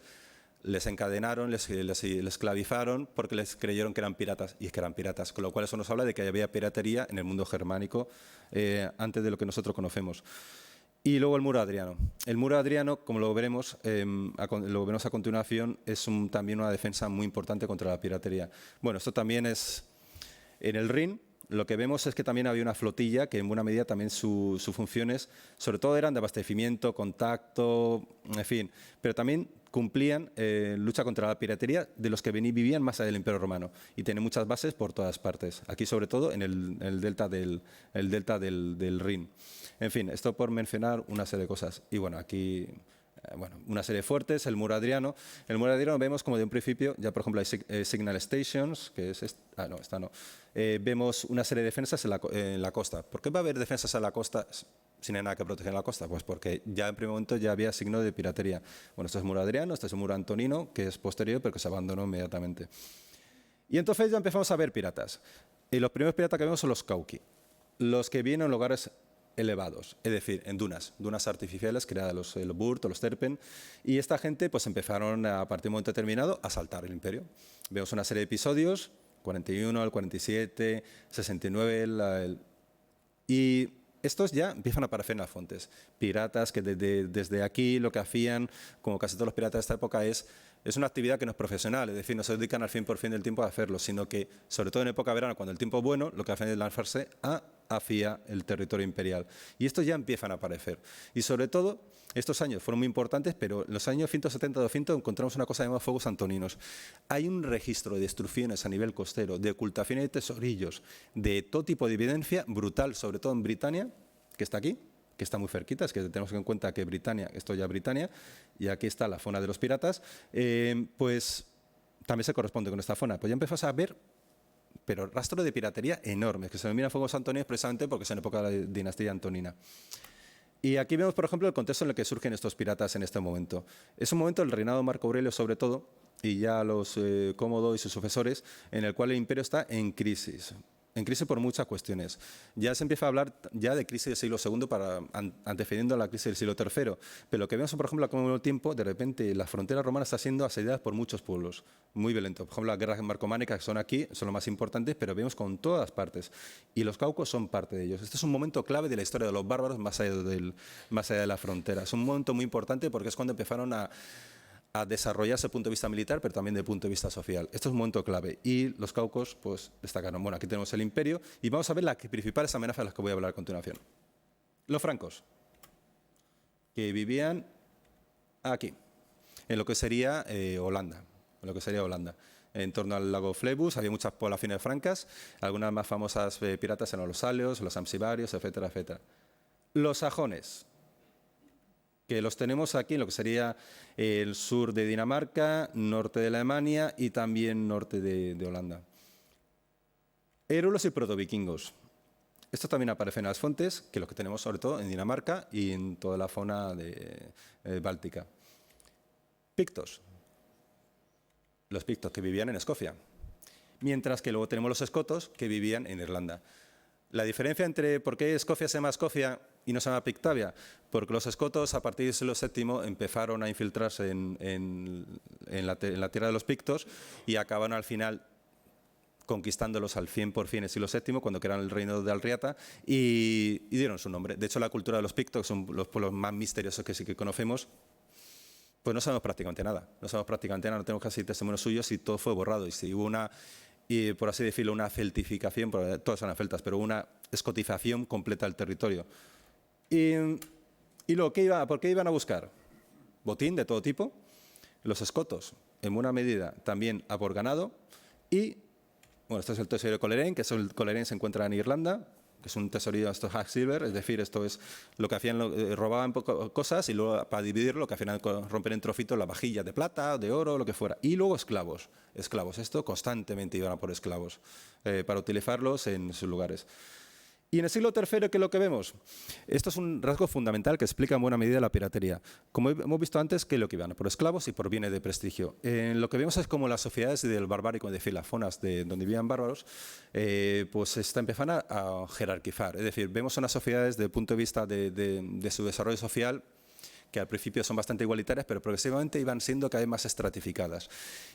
les encadenaron, les esclavizaron porque les creyeron que eran piratas, y es que eran piratas, con lo cual eso nos habla de que había piratería en el mundo germánico antes de lo que nosotros conocemos. Y luego el muro Adriano. El muro Adriano, como lo veremos a continuación, es también una defensa muy importante contra la piratería. Bueno, esto también es en el Rin. Lo que vemos es que también había una flotilla que en buena medida también sus funciones, sobre todo eran de abastecimiento, contacto, en fin, pero también cumplían lucha contra la piratería de los que vivían más allá del Imperio Romano y tienen muchas bases por todas partes, aquí sobre todo en el delta del Rin. En fin, esto por mencionar una serie de cosas. Y bueno, aquí una serie de fuertes, el muro Adriano. El muro Adriano vemos como de un principio, ya por ejemplo hay signal stations, que es esta no. Vemos una serie de defensas en la costa. ¿Por qué va a haber defensas en la costa sin nada que proteger en la costa? Pues porque ya en primer momento ya había signo de piratería. Bueno, esto es muro Adriano, este es el muro Antonino, que es posterior, pero que se abandonó inmediatamente. Y entonces ya empezamos a ver piratas. Y los primeros piratas que vemos son los Cauqui, los que vienen en lugares elevados, es decir, en dunas artificiales creadas los Burt o los Terpen, y esta gente pues empezaron a partir de un momento determinado a asaltar el imperio. Vemos una serie de episodios, 41, el 47, 69, y estos ya empiezan a aparecer en las fuentes. Piratas que desde aquí lo que hacían, como casi todos los piratas de esta época, es una actividad que no es profesional, es decir, no se dedican al 100% del tiempo a hacerlo, sino que, sobre todo en época de verano, cuando el tiempo es bueno, lo que hacen es lanzarse hacia el territorio imperial. Y estos ya empiezan a aparecer. Y sobre todo, estos años fueron muy importantes, pero en los años 170-200 encontramos una cosa llamada fuegos antoninos. Hay un registro de destrucciones a nivel costero, de ocultaciones de tesorillos, de todo tipo de evidencia brutal, sobre todo en Britania, que está aquí, que está muy cerquita, es que tenemos en cuenta que Britania, esto ya es Britania, y aquí está la zona de los piratas, pues también se corresponde con esta zona. Pues ya empezamos a ver, pero rastro de piratería enorme, que se denominan fuegos antoninos precisamente porque es en época de la dinastía antonina. Y aquí vemos, por ejemplo, el contexto en el que surgen estos piratas en este momento. Es un momento del reinado de Marco Aurelio, sobre todo, y ya los Cómodo y sus sucesores, en el cual el imperio está en crisis por muchas cuestiones. Ya se empieza a hablar ya de crisis del siglo II antecediendo a la crisis del siglo III, pero lo que vemos, por ejemplo, al mismo tiempo, de repente la frontera romana está siendo asediada por muchos pueblos, muy violentos. Por ejemplo, las guerras marcománicas que son aquí, son lo más importantes, pero vemos con todas partes. Y los caucos son parte de ellos. Este es un momento clave de la historia de los bárbaros más allá de la frontera. Es un momento muy importante porque es cuando empezaron a desarrollarse desde el punto de vista militar, pero también desde el punto de vista social. Esto es un momento clave y los caucos pues, destacaron. Bueno, aquí tenemos el imperio y vamos a ver las principales amenazas de las que voy a hablar a continuación. Los francos, que vivían aquí, en lo que sería Holanda. En torno al lago Flebus había muchas poblaciones francas, algunas más famosas piratas eran los salios, los amsivarios, etcétera, etcétera. Los sajones, que los tenemos aquí en lo que sería el sur de Dinamarca, norte de Alemania y también norte de Holanda. Hérulos y protovikingos. Esto también aparece en las fuentes, que lo que tenemos sobre todo en Dinamarca y en toda la zona báltica. Pictos. Los pictos que vivían en Escocia. Mientras que luego tenemos los escotos que vivían en Irlanda. La diferencia entre por qué Escocia se llama Escocia y no se llama Pictavia, porque los escotos a partir del siglo VII empezaron a infiltrarse en la tierra de los pictos y acabaron al final conquistándolos al 100% en el siglo VII, cuando crearon el reino de Alriata, y dieron su nombre. De hecho, la cultura de los pictos, que son los pueblos más misteriosos que sí que conocemos, pues no sabemos prácticamente nada. No tenemos casi testimonios suyos y todo fue borrado. Y si hubo y por así decirlo, una celtificación, todas eran celtas, pero una escotización completa del territorio. ¿Y por qué iban a buscar? Botín de todo tipo, los escotos, en buena medida, también a por ganado, y, bueno, este es el tesorillo de Coleraine, que el Coleraine se encuentra en Irlanda, que es un tesorillo, esto es Hack Silver, es decir, esto es lo que hacían, robaban cosas y luego para dividirlo, lo que hacían romper en trocitos las vajillas de plata, de oro, lo que fuera. Y luego esclavos, esto constantemente iban a por esclavos para utilizarlos en sus lugares. Y en el siglo III, ¿qué es lo que vemos? Esto es un rasgo fundamental que explica en buena medida la piratería. Como hemos visto antes, que lo que iban por esclavos y por bienes de prestigio. Lo que vemos es como las sociedades del barbárico, es decir, las zonas donde vivían bárbaros, pues está empezando a jerarquizar. Es decir, vemos unas sociedades desde el punto de vista de su desarrollo social que al principio son bastante igualitarias, pero progresivamente iban siendo cada vez más estratificadas.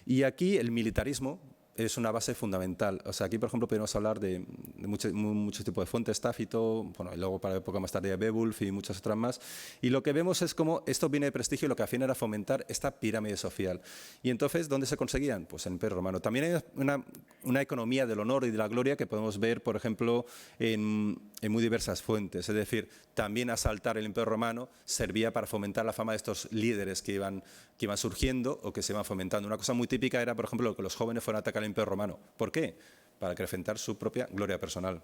Y aquí el militarismo es una base fundamental. O sea, aquí, por ejemplo, podemos hablar de muchos tipos de fuentes, Tácito, bueno, y luego para la época más tarde de Beowulf y muchas otras más. Y lo que vemos es cómo esto viene de prestigio y lo que hacían era fomentar esta pirámide social. Y entonces, ¿dónde se conseguían? Pues en el Imperio Romano. También hay una economía del honor y de la gloria que podemos ver, por ejemplo, en muy diversas fuentes. Es decir, también asaltar el Imperio Romano servía para fomentar la fama de estos líderes que iban surgiendo o que se iban fomentando. Una cosa muy típica era, por ejemplo, que los jóvenes fueran a atacar al Imperio Romano. ¿Por qué? Para acrecentar su propia gloria personal.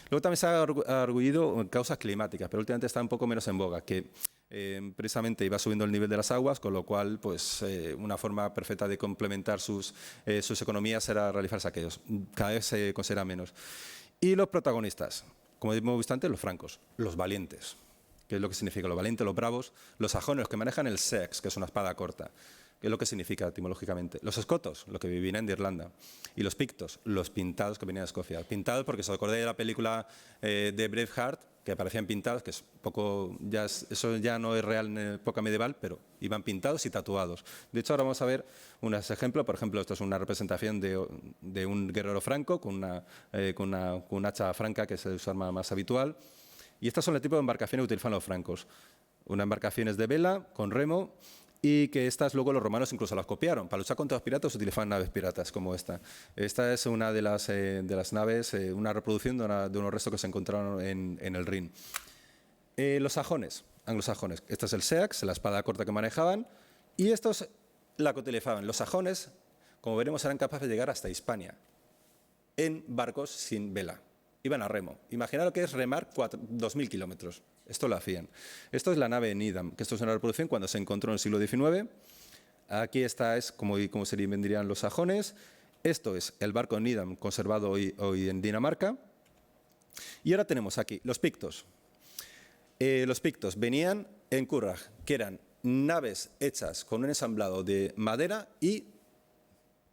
Luego también se ha arguido causas climáticas, pero últimamente está un poco menos en boga, que precisamente iba subiendo el nivel de las aguas, con lo cual pues, una forma perfecta de complementar sus economías era realizar saqueos. Cada vez se considera menos. Y los protagonistas, como hemos visto antes, los francos, los valientes. ¿Qué es lo que significa? Los valientes, los bravos, los sajones, los que manejan el seax, que es una espada corta. ¿Qué es lo que significa etimológicamente? Los escotos, los que vivían de Irlanda. Y los pictos, los pintados que venían de Escocia. Pintados porque se acordáis de la película de Braveheart, que aparecían pintados, que es poco, eso ya no es real en la época medieval, pero iban pintados y tatuados. De hecho, ahora vamos a ver unos ejemplos. Por ejemplo, esto es una representación de un guerrero franco con un hacha franca, que es su arma más habitual. Y estas son el tipo de embarcaciones que utilizan los francos. Unas embarcaciones de vela, con remo, y que estas luego los romanos incluso las copiaron. Para luchar contra los piratas utilizaban naves piratas como esta. Esta es una de las naves, una reproducción de unos restos que se encontraron en el Rin. Los sajones, anglosajones. Este es el seax, la espada corta que manejaban, y esto es la que utilizaban. Los sajones, como veremos, eran capaces de llegar hasta Hispania en barcos sin vela. Iban a remo. Imaginad lo que es remar 2.000 kilómetros. Esto lo hacían. Esto es la nave Needham, que esto es una reproducción cuando se encontró en el siglo XIX. Aquí está, es como se vendrían los sajones. Esto es el barco Needham, conservado hoy en Dinamarca. Y ahora tenemos aquí los pictos. Los pictos venían en curraj, que eran naves hechas con un ensamblado de madera y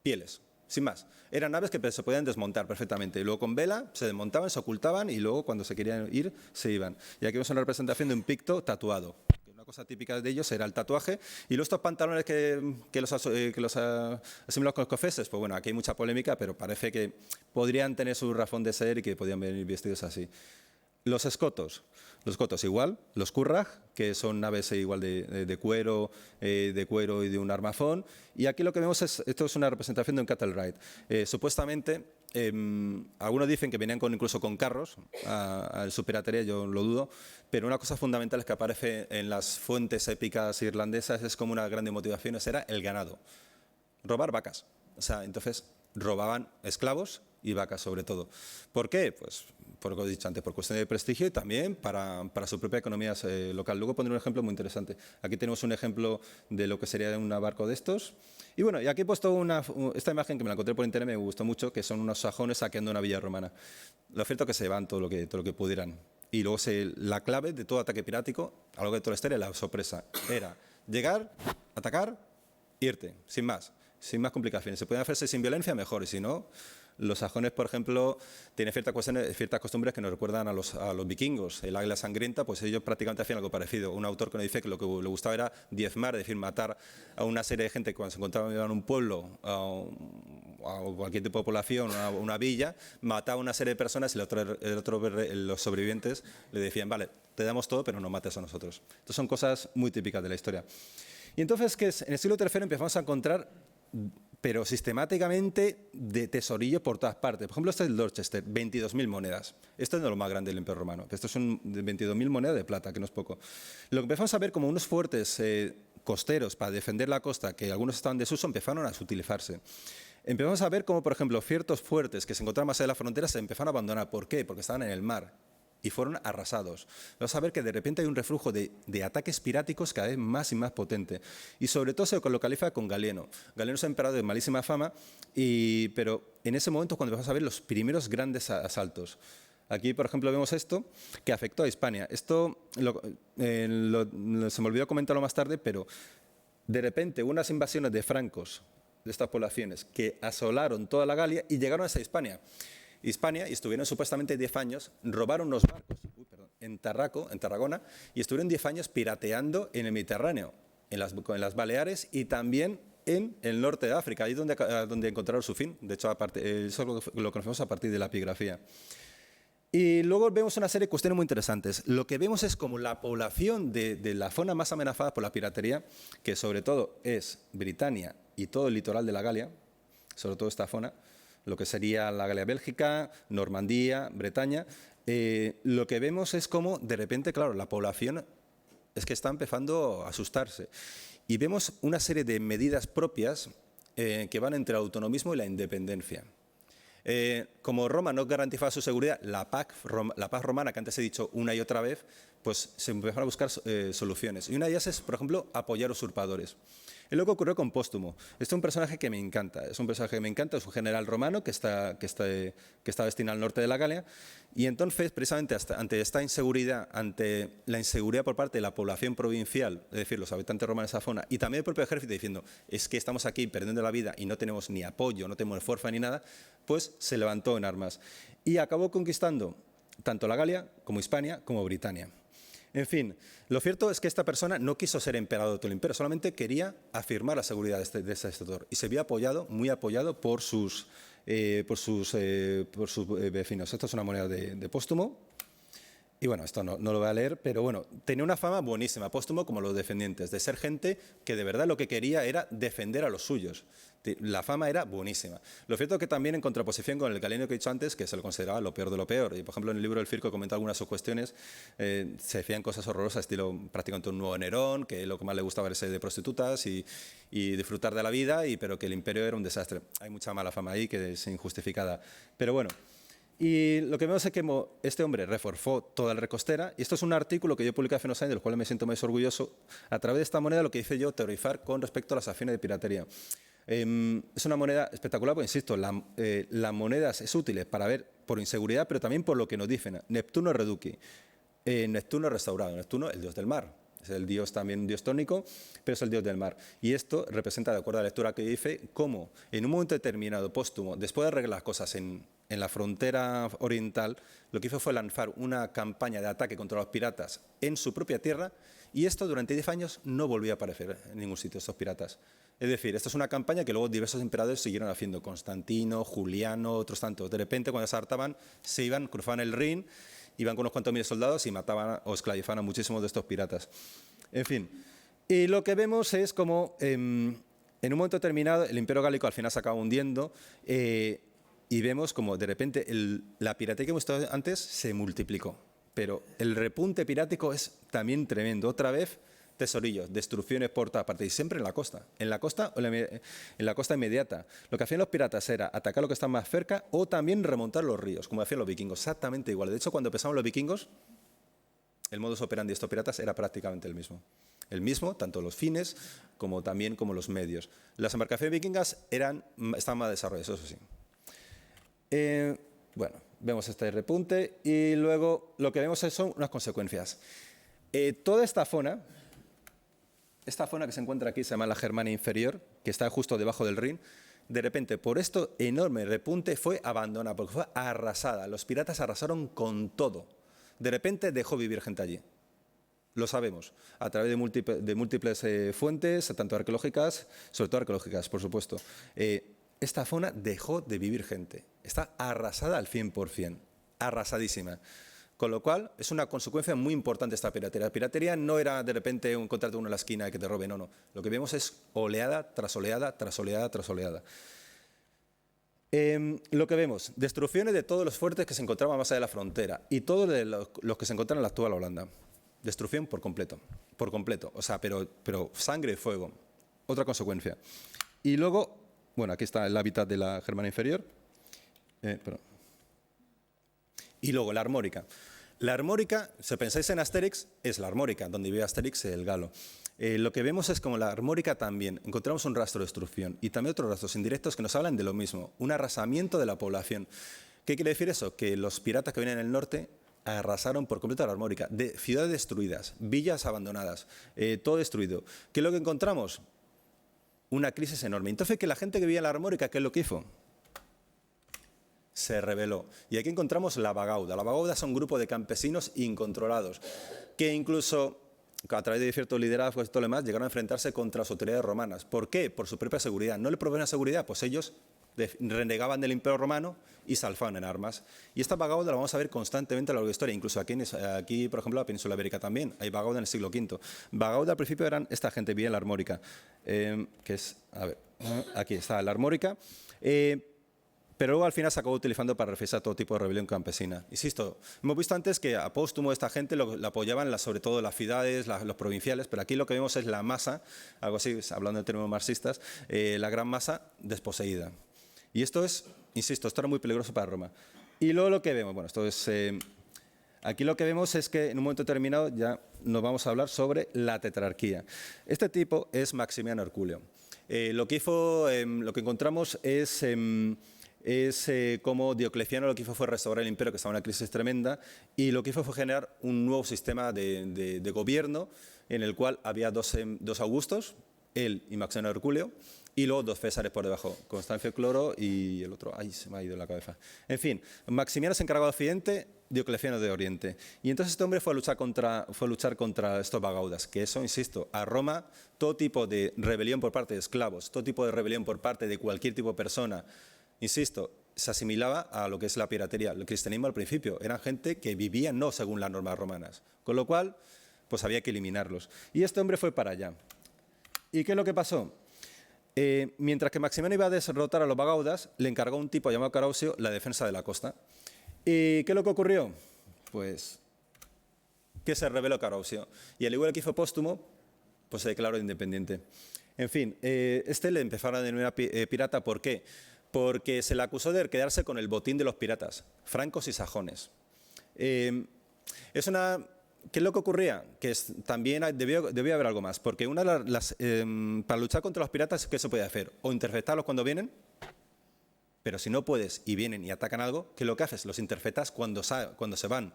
pieles, sin más. Eran naves que se podían desmontar perfectamente. Y luego con vela se desmontaban, se ocultaban y luego cuando se querían ir, se iban. Y aquí vemos una representación de un picto tatuado. Una cosa típica de ellos era el tatuaje. Y luego estos pantalones que los asimilamos con los cofeses, pues bueno, aquí hay mucha polémica, pero parece que podrían tener su razón de ser y que podían venir vestidos así. Los escotos igual, los curraj, que son naves igual de cuero y de un armazón. Y aquí lo que vemos esto es una representación de un cattle ride. Supuestamente, algunos dicen que venían incluso con carros, su piratería yo lo dudo, pero una cosa fundamental es que aparece en las fuentes épicas irlandesas, es como una gran motivación, era el ganado, robar vacas. O sea, entonces robaban esclavos y vacas sobre todo. ¿Por qué? Pues por lo que he dicho antes, por cuestión de prestigio y también para su propia economía local. Luego pondré un ejemplo muy interesante. Aquí tenemos un ejemplo de lo que sería un barco de estos. Y bueno, y aquí he puesto esta imagen que me la encontré por internet, me gustó mucho, que son unos sajones saqueando una villa romana. Lo cierto es que se llevan todo lo que pudieran. Y luego la clave de todo ataque pirático, a lo largo de toda la historia, la sorpresa, era llegar, atacar, irte, sin más complicaciones. Se pueden hacerse sin violencia, mejor, y si no, los sajones, por ejemplo, tienen ciertas costumbres que nos recuerdan a los vikingos. El águila sangrienta, pues ellos prácticamente hacían algo parecido. Un autor que nos dice que lo que le gustaba era diezmar, es decir, matar a una serie de gente que cuando se encontraban en un pueblo, a cualquier tipo de población, una villa, mataba a una serie de personas y los sobrevivientes le decían, vale, te damos todo, pero no mates a nosotros. Estas son cosas muy típicas de la historia. Y entonces, en el siglo III empezamos a encontrar, pero sistemáticamente, de tesorillos por todas partes. Por ejemplo, este es el Dorchester, 22.000 monedas. Esto es de lo más grande del Imperio Romano. Estos son 22.000 monedas de plata, que no es poco. Lo que empezamos a ver como unos fuertes costeros para defender la costa, que algunos estaban en desuso, empezaron a utilizarse. Empezamos a ver como, por ejemplo, ciertos fuertes que se encontraban más allá de la frontera se empezaron a abandonar. ¿Por qué? Porque estaban en el mar y fueron arrasados. Vamos a ver que de repente hay un reflujo de ataques piráticos cada vez más y más potente. Y sobre todo se localiza con Galeno. Galeno es un emperador de malísima fama, pero en ese momento es cuando vamos a ver los primeros grandes asaltos. Aquí, por ejemplo, vemos esto que afectó a Hispania. Esto se me olvidó comentarlo más tarde, pero de repente unas invasiones de francos de estas poblaciones que asolaron toda la Galia y llegaron hasta Hispania. Y estuvieron supuestamente 10 años, robaron unos barcos en Tarragona, y estuvieron 10 años pirateando en el Mediterráneo, en las Baleares y también en el norte de África, ahí donde encontraron su fin. De hecho, eso lo conocemos a partir de la epigrafía. Y luego vemos una serie de cuestiones muy interesantes. Lo que vemos es como la población de la zona más amenazada por la piratería, que sobre todo es Britania y todo el litoral de la Galia, sobre todo esta zona, lo que sería la Galia Bélgica, Normandía, Bretaña, lo que vemos es como de repente, claro, la población es que está empezando a asustarse. Y vemos una serie de medidas propias que van entre el autonomismo y la independencia. Como Roma no garantizaba su seguridad, la paz romana, que antes he dicho una y otra vez, pues se empezaron a buscar soluciones. Y una de ellas es, por ejemplo, apoyar usurpadores. Es lo que ocurrió con Póstumo. Este es un personaje que me encanta. Es un general romano que está destinado al norte de la Galia. Y entonces, precisamente ante esta inseguridad, ante la inseguridad por parte de la población provincial, es decir, los habitantes romanos de esa zona, y también el propio ejército diciendo, es que estamos aquí perdiendo la vida y no tenemos ni apoyo, no tenemos fuerza ni nada, pues se levantó en armas. Y acabó conquistando tanto la Galia como Hispania como Britania. En fin, lo cierto es que esta persona no quiso ser emperador de todo el imperio, solamente quería afirmar la seguridad de este sector y se vio muy apoyado por sus vecinos. Esto es una moneda de Póstumo. Y bueno, esto no lo voy a leer, pero bueno, tenía una fama buenísima, Póstumo como los descendientes, de ser gente que de verdad lo que quería era defender a los suyos. La fama era buenísima. Lo cierto es que también en contraposición con el Galeno que he dicho antes, que se lo consideraba lo peor de lo peor. Y por ejemplo en el libro del Circo comenta algunas de sus cuestiones, se decían cosas horrorosas, estilo prácticamente un nuevo Nerón, que lo que más le gustaba era ser de prostitutas y disfrutar de la vida, pero que el imperio era un desastre. Hay mucha mala fama ahí que es injustificada. Pero bueno. Y lo que vemos es que este hombre reforzó toda la red costera, y esto es un artículo que yo publiqué hace unos años, del cual me siento más orgulloso. A través de esta moneda lo que hice yo, teorizar con respecto a las acciones de piratería. Es una moneda espectacular, porque insisto, la moneda es útil para ver por inseguridad, pero también por lo que nos dicen. Neptuno reduci. Neptuno restaurado. Neptuno, el dios del mar. Es el dios también, un dios tónico, pero es el dios del mar. Y esto representa, de acuerdo a la lectura que dice, cómo en un momento determinado, póstumo, después de arreglar las cosas en la frontera oriental, lo que hizo fue lanzar una campaña de ataque contra los piratas en su propia tierra, y esto durante 10 años no volvió a aparecer en ningún sitio, estos piratas. Es decir, esta es una campaña que luego diversos emperadores siguieron haciendo, Constantino, Juliano, otros tantos. De repente, cuando se hartaban, se iban, cruzaban el Rin, iban con unos cuantos miles de soldados y mataban o esclavizaban a muchísimos de estos piratas. En fin, y lo que vemos es como en un momento determinado el Imperio Gálico al final se acaba hundiendo y vemos como de repente la piratería que hemos estado antes se multiplicó. Pero el repunte pirático es también tremendo. Otra vez, tesorillos, destrucciones por todas partes, y siempre en la costa o en la costa inmediata. Lo que hacían los piratas era atacar lo que está más cerca o también remontar los ríos, como hacían los vikingos, exactamente igual. De hecho, cuando empezaron los vikingos, el modus operandi de estos piratas era prácticamente el mismo. El mismo, tanto los fines como también como los medios. Las embarcaciones vikingas estaban más desarrolladas, eso sí. Bueno, vemos este repunte y luego lo que vemos son unas consecuencias. Toda esta fauna que se encuentra aquí se llama la Germania Inferior, que está justo debajo del Rin. De repente, por esto enorme repunte, fue abandonada, porque fue arrasada. Los piratas arrasaron con todo. De repente dejó vivir gente allí. Lo sabemos, a través de múltiples fuentes, tanto arqueológicas, sobre todo arqueológicas, por supuesto. Esta fauna dejó de vivir gente. Está arrasada al 100%, arrasadísima. Con lo cual, es una consecuencia muy importante de esta piratería. La piratería no era de repente encontrarte uno en la esquina y que te robe, no. Lo que vemos es oleada tras oleada, tras oleada, tras oleada. Lo que vemos, destrucciones de todos los fuertes que se encontraban más allá de la frontera y todos los que se encontraban en la actual Holanda. Destrucción por completo, o sea, pero sangre y fuego. Otra consecuencia. Y luego, bueno, aquí está el hábitat de la Germania Inferior. Y luego la armórica. La armórica, si pensáis en Asterix, es la armórica, donde vive Asterix, el galo. Lo que vemos es como la armórica también. Encontramos un rastro de destrucción y también otros rastros indirectos que nos hablan de lo mismo, un arrasamiento de la población. ¿Qué quiere decir eso? Que los piratas que vienen en el norte arrasaron por completo la armórica, de ciudades destruidas, villas abandonadas, todo destruido. ¿Qué es lo que encontramos? Una crisis enorme. Entonces, que la gente que vivía en la armórica, ¿qué es lo que hizo? Se rebeló. Y aquí encontramos la Bagauda. La Bagauda son un grupo de campesinos incontrolados, que incluso a través de ciertos liderazgos y todo lo demás, llegaron a enfrentarse contra las autoridades romanas. ¿Por qué? Por su propia seguridad. ¿No le proveían seguridad? Pues ellos renegaban del Imperio Romano y se alzaban en armas. Y esta Bagauda la vamos a ver constantemente a lo largo de la historia. Incluso aquí, por ejemplo, en la península ibérica también. Hay Bagauda en el siglo V. Bagauda al principio eran esta gente, vivía en la armórica. Que es, a ver, aquí está la armórica. Pero luego al final se acabó utilizando para referirse a todo tipo de rebelión campesina. Insisto, hemos visto antes que a póstumo esta gente la apoyaban sobre todo las ciudades, los provinciales, pero aquí lo que vemos es la masa, algo así, hablando de términos marxistas, la gran masa desposeída. Y esto es, insisto, esto era muy peligroso para Roma. Y luego lo que vemos, bueno, esto es, aquí lo que vemos es que en un momento determinado ya nos vamos a hablar sobre la tetrarquía. Este tipo es Maximiano Herculeo. Lo que hizo, lo que encontramos es como Diocleciano lo que hizo fue restaurar el imperio, que estaba en una crisis tremenda, y lo que hizo fue generar un nuevo sistema de gobierno en el cual había dos Augustos, él y Maximiano Herculeo, y luego dos Césares por debajo, Constancio Cloro y el otro, ay, se me ha ido la cabeza. En fin, Maximiano se encargaba de Occidente, Diocleciano de Oriente. Y entonces este hombre fue a luchar contra estos bagaudas, que eso, insisto, a Roma todo tipo de rebelión por parte de esclavos, todo tipo de rebelión por parte de cualquier tipo de persona, insisto, se asimilaba a lo que es la piratería. El cristianismo al principio eran gente que vivía no según las normas romanas, con lo cual pues había que eliminarlos. Y este hombre fue para allá. ¿Y qué es lo que pasó? Mientras que Maximiano iba a derrotar a los bagaudas, le encargó un tipo llamado Caraucio la defensa de la costa. ¿Y qué es lo que ocurrió? Pues que se rebeló Caraucio. Y al igual que hizo Póstumo, pues se declaró independiente. En fin, le empezaron a denominar pirata. ¿Por qué? Porque se le acusó de quedarse con el botín de los piratas, francos y sajones. ¿Qué es lo que ocurría? Que también debió haber algo más, porque para luchar contra los piratas, ¿qué se puede hacer? O interceptarlos cuando vienen, pero si no puedes y vienen y atacan algo, ¿qué es lo que haces? Los interceptas cuando se van.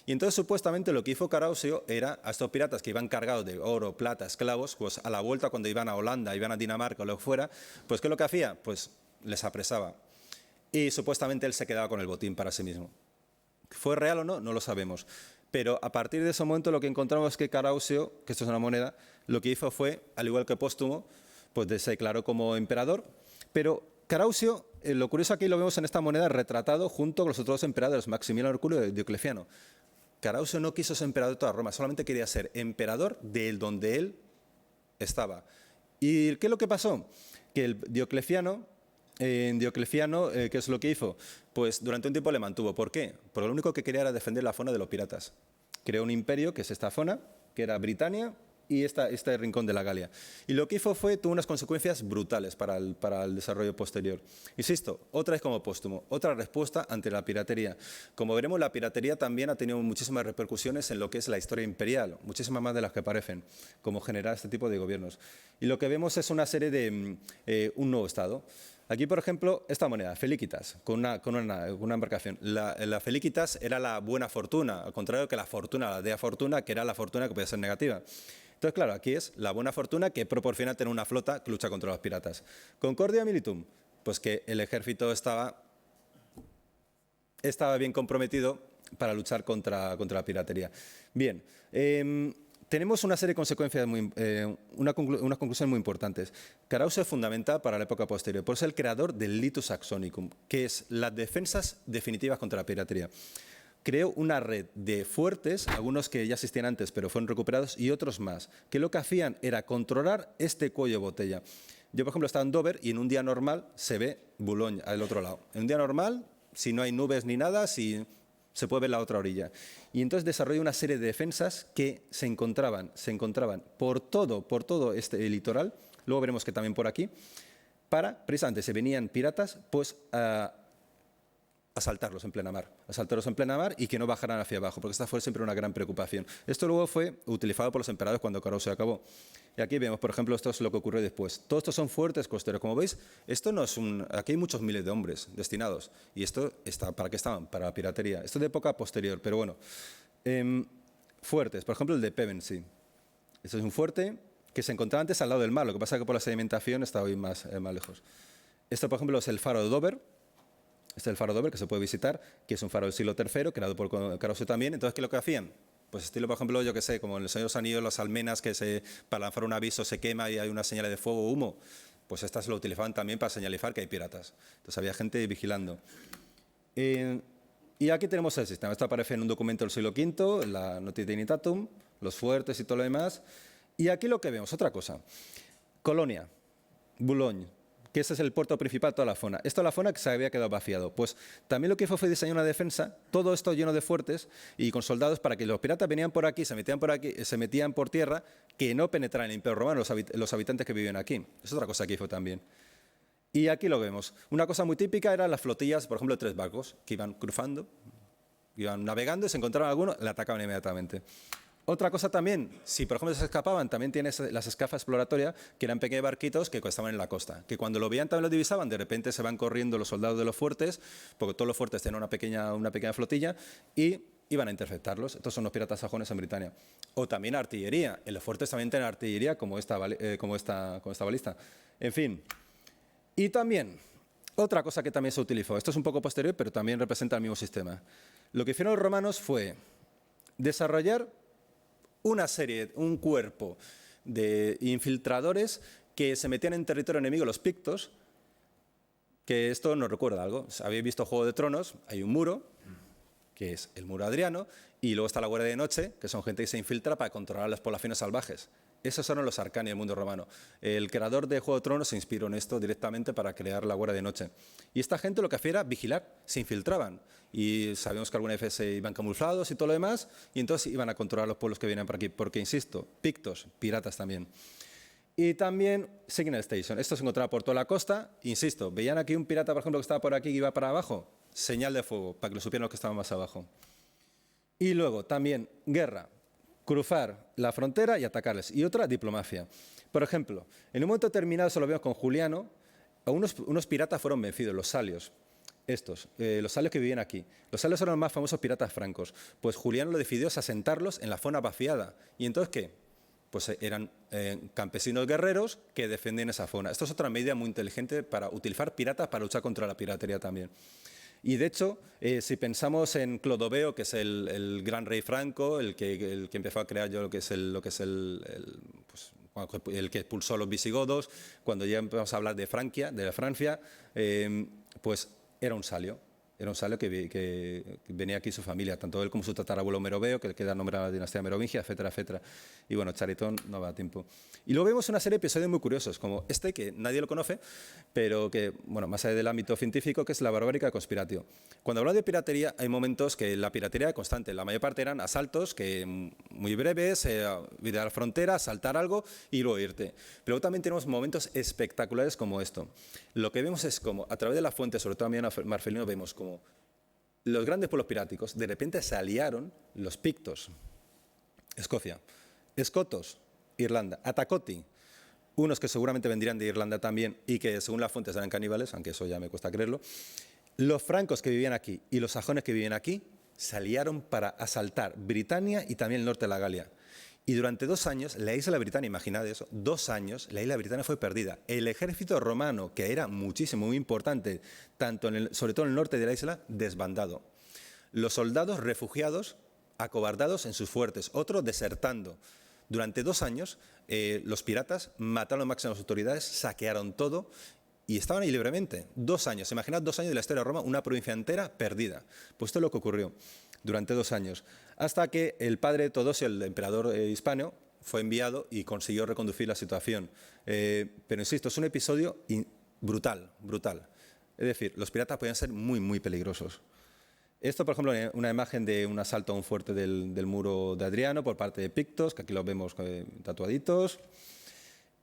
Y entonces supuestamente lo que hizo Carausio era a estos piratas que iban cargados de oro, plata, esclavos, pues a la vuelta cuando iban a Holanda, iban a Dinamarca o lo que fuera, pues ¿qué es lo que hacía? Pues les apresaba. Y supuestamente él se quedaba con el botín para sí mismo. ¿Fue real o no? No lo sabemos. Pero a partir de ese momento lo que encontramos es que Carausio, que esto es una moneda, lo que hizo fue, al igual que Póstumo, pues se declaró como emperador. Pero Carausio, lo curioso aquí lo vemos en esta moneda retratado junto con los otros emperadores, Maximiliano Herculio y Diocleciano. Carausio no quiso ser emperador de toda Roma, solamente quería ser emperador de donde él estaba. ¿Y qué es lo que pasó? Que el Diocleciano, ¿qué es lo que hizo? Pues durante un tiempo le mantuvo. ¿Por qué? Porque lo único que quería era defender la zona de los piratas. Creó un imperio, que es esta zona, que era Britania, y este rincón de la Galia. Y lo que hizo tuvo unas consecuencias brutales para el desarrollo posterior. Insisto, otra vez como Póstumo, otra respuesta ante la piratería. Como veremos, la piratería también ha tenido muchísimas repercusiones en lo que es la historia imperial, muchísimas más de las que parecen, como generar este tipo de gobiernos. Y lo que vemos es una serie de un nuevo Estado. Aquí, por ejemplo, esta moneda, Felicitas, con una embarcación. La Felicitas era la buena fortuna, al contrario que la fortuna, la dea fortuna, que era la fortuna que podía ser negativa. Entonces, claro, aquí es la buena fortuna que proporciona tener una flota que lucha contra los piratas. Concordia militum, pues que el ejército estaba bien comprometido para luchar contra la piratería. Bien, tenemos una serie de consecuencias, unas conclusiones muy importantes. Carausio es fundamental para la época posterior, por ser el creador del Litus Saxonicum, que es las defensas definitivas contra la piratería. Creó una red de fuertes, algunos que ya existían antes pero fueron recuperados, y otros más, que lo que hacían era controlar este cuello de botella. Yo, por ejemplo, estaba en Dover y en un día normal se ve Boulogne al otro lado. En un día normal, si no hay nubes ni nada, se puede ver la otra orilla. Y entonces desarrolló una serie de defensas que se encontraban por todo este litoral, luego veremos que también por aquí, precisamente, se venían piratas, pues asaltarlos en plena mar y que no bajaran hacia abajo, porque esta fue siempre una gran preocupación. Esto luego fue utilizado por los emperadores cuando Carausio acabó. Y aquí vemos, por ejemplo, esto es lo que ocurrió después. Todos estos son fuertes costeros. Como veis, esto no es aquí hay muchos miles de hombres destinados. Y esto ¿para qué estaban? Para la piratería. Esto es de época posterior, pero bueno. Fuertes, por ejemplo, el de Pevensey. Este es un fuerte que se encontraba antes al lado del mar, lo que pasa es que por la sedimentación está hoy más lejos. Esto, por ejemplo, es el faro de Dover. Este es el faro de Dover, que se puede visitar, que es un faro del siglo III, creado por Carausio también. Entonces, ¿qué es lo que hacían? Pues estilo, por ejemplo, yo que sé, como en El Señor de los Anillos, las almenas que para lanzar un aviso se quema y hay una señal de fuego o humo. Pues estas lo utilizaban también para señalizar que hay piratas. Entonces había gente vigilando. Y aquí tenemos el sistema. Esto aparece en un documento del siglo V, la Noti Dignitatum, los fuertes y todo lo demás. Y aquí lo que vemos, otra cosa. Colonia, Boulogne, que ese es el puerto principal de toda la zona. Esta es la zona que se había quedado vaciado. Pues también lo que hizo fue diseñar una defensa, todo esto lleno de fuertes y con soldados para que los piratas venían por aquí, se metían por tierra, que no penetraran en el Imperio Romano los habitantes que vivían aquí. Es otra cosa que hizo también. Y aquí lo vemos. Una cosa muy típica eran las flotillas, por ejemplo, de 3 barcos que iban cruzando, iban navegando y se encontraban alguno, le atacaban inmediatamente. Otra cosa también, si por ejemplo se escapaban, también tienes las escafas exploratorias, que eran pequeños barquitos que estaban en la costa, que cuando lo veían también lo divisaban, de repente se van corriendo los soldados de los fuertes, porque todos los fuertes tienen una pequeña flotilla, y iban a interceptarlos. Estos son los piratas sajones en Britania. O también artillería, en los fuertes también tienen artillería como esta balista. En fin. Y también, otra cosa que también se utilizó, esto es un poco posterior, pero también representa el mismo sistema. Lo que hicieron los romanos fue desarrollar un cuerpo de infiltradores que se metían en territorio enemigo, los pictos, que esto nos recuerda algo. Habéis visto Juego de Tronos, hay un muro, que es el muro Adriano, y luego está la Guardia de Noche, que son gente que se infiltra para controlar las poblaciones salvajes. Esos son los arcani del mundo romano. El creador de Juego de Tronos se inspiró en esto directamente para crear la Guardia de Noche. Y esta gente lo que hacía era vigilar, se infiltraban. Y sabemos que alguna vez se iban camuflados y todo lo demás, y entonces iban a controlar los pueblos que vienen por aquí. Porque, insisto, pictos, piratas también. Y también Signal Station. Esto se encontraba por toda la costa. Insisto, veían aquí un pirata, por ejemplo, que estaba por aquí y iba para abajo. Señal de fuego, para que lo supieran los que estaban más abajo. Y luego también guerra. Cruzar la frontera y atacarles. Y otra, diplomacia. Por ejemplo, en un momento determinado, eso lo vemos con Juliano, unos piratas fueron vencidos, los salios. los salios que vivían aquí. Los salios eran los más famosos piratas francos. Pues Juliano lo decidió asentarlos en la zona vaciada. ¿Y entonces qué? Pues eran campesinos guerreros que defendían esa zona. Esto es otra medida muy inteligente para utilizar piratas para luchar contra la piratería también. Y de hecho, si pensamos en Clodoveo, que es el gran rey franco, el que empezó a crear lo que es el que expulsó a los visigodos, cuando ya empezamos a hablar de Francia, pues era un salio que venía aquí su familia, tanto él como su tatarabuelo Meroveo, que da nombre a la dinastía merovingia, etcétera, etcétera. Y bueno, Charitón no va a tiempo. Y luego vemos una serie de episodios muy curiosos, como este, que nadie lo conoce, pero que, bueno, más allá del ámbito científico, que es la Barbárica Conspiratio. Cuando hablamos de piratería, hay momentos que la piratería era constante. La mayor parte eran asaltos muy breves, ir a la frontera, asaltar algo y luego irte. Pero también tenemos momentos espectaculares como esto. Lo que vemos es como, a través de la fuente, sobre todo a Marcelino, vemos como los grandes pueblos piráticos, de repente se aliaron los pictos, Escocia, escotos, Irlanda, Atacoti, unos que seguramente vendrían de Irlanda también y que según las fuentes eran caníbales, aunque eso ya me cuesta creerlo. Los francos que vivían aquí y los sajones que vivían aquí se aliaron para asaltar Britania y también el norte de la Galia. Y durante 2 años, la isla de Britania, imaginad eso, 2 años, la isla de Britania fue perdida. El ejército romano, que era muchísimo, muy importante, sobre todo en el norte de la isla, desbandado. Los soldados refugiados, acobardados en sus fuertes, otros desertando. Durante 2 años, los piratas mataron a las máximas autoridades, saquearon todo y estaban ahí libremente. 2 años, imaginad 2 años de la historia de Roma, una provincia entera perdida. Pues esto es lo que ocurrió durante 2 años, hasta que el padre Teodosio, el emperador hispano, fue enviado y consiguió reconducir la situación. Pero insisto, es un episodio brutal, brutal. Es decir, los piratas podían ser muy, muy peligrosos. Esto, por ejemplo, una imagen de un asalto a un fuerte del muro de Adriano por parte de pictos, que aquí los vemos tatuaditos.